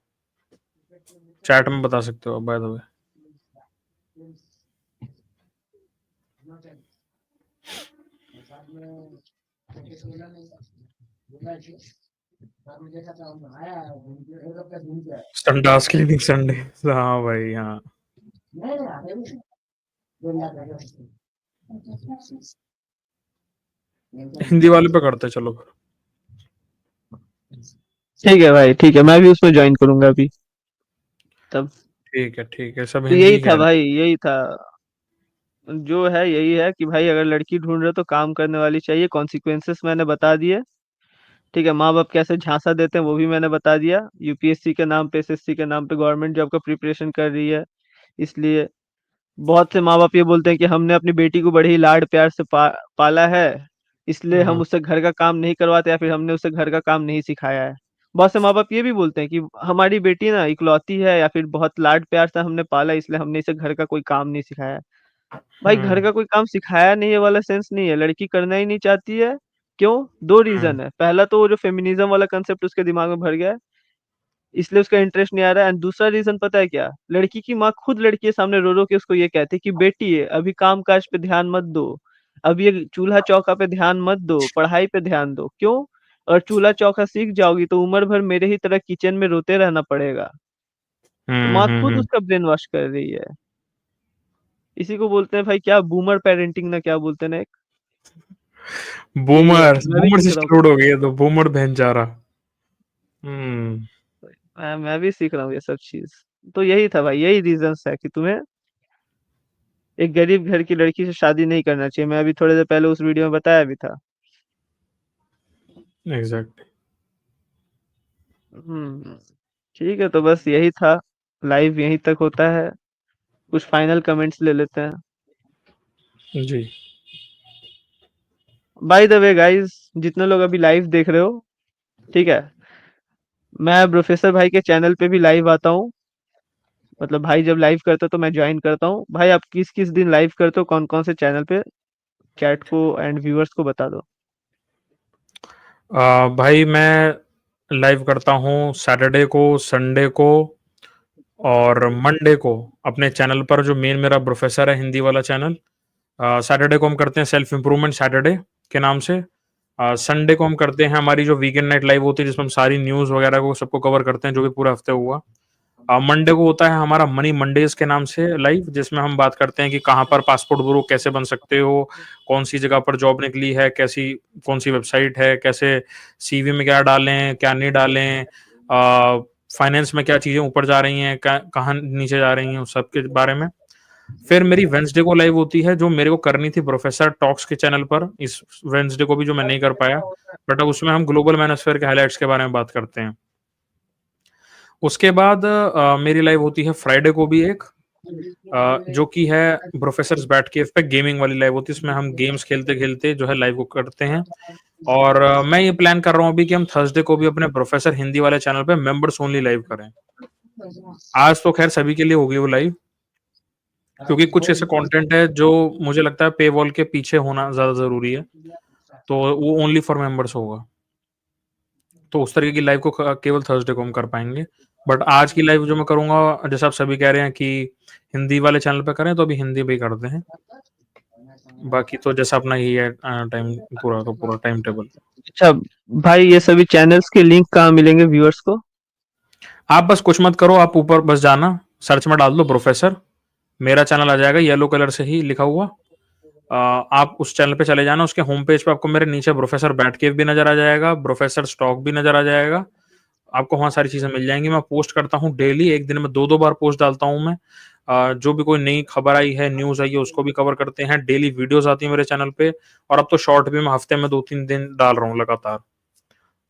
चैट में बता सकते हो बाय द वे। संडास क्लीनिंग संडे, हाँ भाई हाँ। हिंदी वाले पे करते हैं, चलो फिर। ठीक है भाई, ठीक है, मैं भी उसमें ज्वाइन करूंगा अभी तब। ठीक है, सब तो यही हिंदी के था हैं ना? भाई, यही था, जो है यही है कि भाई अगर लड़की ढूंढ रहे हो तो काम करने वाली चाहिए, कॉन्सिक्वेंसेस मैंने बता दिए। ठीक है, माँ बाप कैसे झांसा देते हैं वो भी मैंने बता दिया। यूपीएससी के नाम पे, एसएससी के नाम पे गवर्नमेंट जॉब का प्रिपरेशन कर रही है, इसलिए बहुत से माँ बाप ये बोलते हैं कि हमने अपनी बेटी को बड़े ही लाड प्यार से पाला है, इसलिए हम हम्म उससे घर का काम नहीं करवाते या फिर हमने उसे घर का काम नहीं सिखाया है। बहुत से माँ बाप ये भी बोलते हैं कि हमारी बेटी ना इकलौती है या फिर बहुत लाड प्यार से हमने पाला, इसलिए हमने इसे घर का कोई काम नहीं सिखाया। भाई घर हम्म का कोई काम सिखाया नहीं है वाला सेंस नहीं है, लड़की करना ही नहीं चाहती है, क्यों? 2 हम्म रीज़न है। पहला तो वो जो फेमिनिज़्म वाला कांसेप्ट उसके दिमाग में भर गया है, इसलिए उसका इंटरेस्ट नहीं आ रहा है। एंड दूसरा रीज़न पता है क्या? लड़की की माँ खुद लड़की के सामने रो-रो के उसको ये कहती है कि बेटी अभी काम-काज पे ध्यान मत दो। अब ये चूल्हा-चौका पे ध्यान मत दो, पढ़ाई पे ध्यान दो। क्यों? अगर चूल्हा-चौका सीख जाओगी तो उम्र भर मेरे ही तरह किचन में रोते रहना पड़ेगा। तो माँ खुद हम्म। उसका ब्रेन वॉश कर रही है। इसी को बोलते हैं भाई क्या बूमर पेरेंटिंग ना क्या बोलते हैं ना एक, यही है। बूमर मैं भी बूमर से सीख रहा हूँ। इंक्लूड हो गई है तो बूमर बहन जा रहा। हम्म। मैं भी सीख रहा हूँ ये सब चीज़। तो यही था भाई, यही रीज़न्स है कि तुम्हें एक गरीब घर की लड़की से शादी नहीं करना चाहिए। मैं अभी थोड़ी देर पहले उस वीडियो में बताया भी था। एग्जैक्ट। हुँ, ठीक है तो बस यही था। लाइव यहीं तक होता है। कुछ फाइनल कमेंट्स ले लेते हैं। जी। बाय द वे गाइस, जितने लोग अभी लाइव देख रहे हो, ठीक है? मैं प्रोफेसर भाई के चैनल पे भी लाइव आता हूँ। मतलब भाई जब लाइव करते हो तो मैं जॉइन करता हूँ। भाई आप किस-किस दिन लाइव करते हो कौन-कौन से चैनल पे? चैट को एंड व्यूअर्स को बता दो। भाई मैं लाइव करता हूँ सैटरडे को, संडे को और मंडे को अपने चैनल पर, जो मेन मेरा प्रोफेसर है हिंदी वाला चैनल। सैटरडे को हम करते हैं सेल्फ इम्प्रूवमेंट सैटरडे के नाम से। संडे को हम करते हैं हमारी जो वीकेंड नाइट लाइव होती है, जिसमें हम सारी न्यूज़ वगैरह को सबको कवर करते हैं जो भी पूरा हफ्ते हुआ। मंडे को होता है हमारा मनी मंडेज के नाम से लाइव, जिसमें हम बात करते हैं कि कहाँ पर पासपोर्ट ब्यूरो कैसे बन सकते हो, कौन सी जगह पर जॉब निकली है, कैसी कौन सी वेबसाइट है, कैसे सीवी में क्या डालें क्या नहीं डालें, फाइनेंस में क्या चीज़ें ऊपर जा रही हैं, कहाँ नीचे जा रही हैं, उस सब के बारे में। फिर मेरी वेंसडे को लाइव होती है, जो मेरे को करनी थी प्रोफेसर टॉक्स के चैनल पर, इस वेंसडे को भी, जो मैं नहीं कर पाया। बट अब उसमें हम ग्लोबल मैनोस्फेयर के हाइलाइट्स के बारे में बात करते हैं। उसके बाद मेरी लाइव होती है फ्राइडे को भी एक, जो कि है प्रोफेसर्स बैट केव पे गेमिंग वाली लाइव होती है। इसमें हम गेम्स खेलते खेलते जो है लाइव को करते हैं। और मैं ये प्लान कर रहा हूँ अभी कि हम थर्सडे को भी अपने प्रोफेसर हिंदी वाले चैनल पे मेंबर्स ओनली लाइव करें। आज तो खैर सभी के लिए होगी वो लाइव, क्योंकि कुछ ऐसे कंटेंट है जो मुझे लगता है पे वॉल के पीछे होना ज्यादा जरूरी है, तो वो ओनली फॉर मेंबर्स होगा। तो उस तरीके की लाइव को केवल थर्सडे को हम कर पाएंगे। बट आज की लाइव जो मैं करूंगा, जैसे आप सभी कह रहे हैं कि हिंदी वाले चैनल पे करें, तो अभी हिंदी पे ही करते हैं। बाकी तो जैसा अपना ही है टाइम, पूरा का पूरा टाइम टेबल। अच्छा भाई, ये सभी चैनल्स के लिंक कहाँ मिलेंगे व्यूअर्स को? आप बस कुछ मत करो, आप ऊपर बस जाना, सर्च में डाल दो प्रोफेसर, मेरा चैनल आ जाएगा येलो कलर से ही लिखा हुआ। आप उस चैनल पे चले जाना, उसके होम पेज पे आपको मेरे नीचे प्रोफेसर बैटकेव भी नजर आ जाएगा, प्रोफेसर स्टॉक भी नजर आ जाएगा। आपको वहाँ सारी चीज़ें मिल जाएँगी। मैं पोस्ट करता हूँ डेली, एक दिन में 2-2 बार पोस्ट डालता हूँ मैं। जो भी कोई नई खबर आई है, न्यूज़ आई है, उसको भी कवर करते हैं। डेली वीडियोज़ आती है मेरे चैनल पे, और अब तो शॉर्ट भी मैं हफ्ते में 2-3 दिन डाल रहा हूँ लगातार।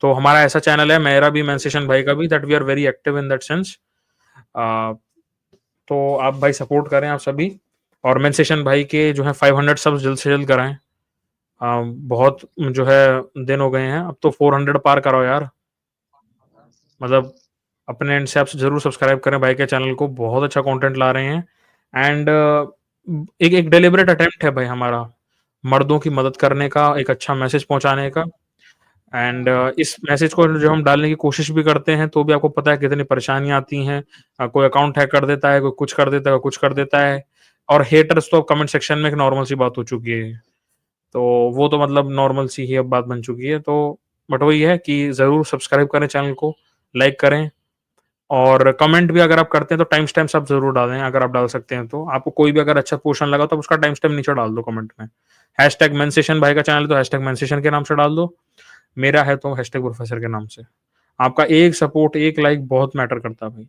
तो हमारा ऐसा चैनल है, मेरा भी, मेंसेशन भाई का भी, that we are very active in that sense. अ, तो आप भाई सपोर्ट करें आप सभी, और मेंसेशन भाई के जो है 500 सब्स जल्द से जल्द कराएँ। बहुत जो है दिन हो गए हैं, अब तो 400 पार कराओ यार। मतलब अपने एंड से आप ज़रूर सब्सक्राइब करें भाई के चैनल को, बहुत अच्छा कंटेंट ला रहे हैं। एंड एक एक डेलिबरेट अटेम्प्ट है भाई हमारा, मर्दों की मदद करने का, एक अच्छा मैसेज पहुंचाने का। एंड इस मैसेज को जो हम डालने की कोशिश भी करते हैं, तो भी आपको पता है कितनी परेशानियां आती हैं। कोई अकाउंट हैक कर देता है, कोई कुछ कर देता है, कोई कुछ कर देता है। और हेटर्स तो कमेंट सेक्शन में एक नॉर्मल सी बात हो चुकी है। तो वो तो मतलब नॉर्मल सी ही अब बात बन चुकी है। तो बट वही है कि ज़रूर सब्सक्राइब करें चैनल को, लाइक करें, और कमेंट भी अगर आप करते हैं तो टाइम स्टैम्प्स आप ज़रूर डालें, अगर आप डाल सकते हैं तो। आपको कोई भी अगर अच्छा पोर्शन लगा तो आप उसका टाइम स्टैम्प नीचे डाल दो कमेंट में। हैशटैग मेंसेशन भाई का चैनल है तो हैशटैग मेंसेशन के नाम से डाल दो। मेरा है तो हैशटैग प्रोफेसर के नाम से। आपका एक सपोर्ट, एक लाइक बहुत मैटर करता है भाई।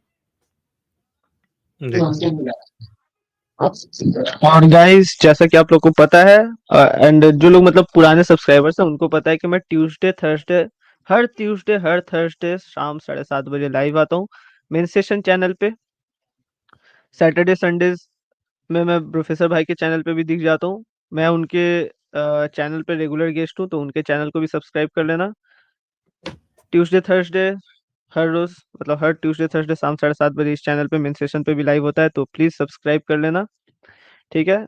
जी। और गाइस जैसा कि आप लोग को पता है, एंड जो लोग मतलब पुराने सब्सक्राइबर्स हैं उनको पता है कि मैं ट्यूसडे हर थर्सडे शाम 7:30 बजे लाइव आता हूँ मेन सेशन चैनल पे। सैटरडे संडेज में मैं प्रोफेसर भाई के चैनल पे भी दिख जाता हूँ। मैं उनके चैनल पे रेगुलर गेस्ट हूँ, तो उनके चैनल को भी सब्सक्राइब कर लेना। ट्यूसडे थर्सडे हर रोज, मतलब हर ट्यूसडे थर्सडे शाम 7:30 बजे इस चैनल पे मेन सेशन पे भी लाइव होता है, तो प्लीज सब्सक्राइब कर लेना, ठीक है?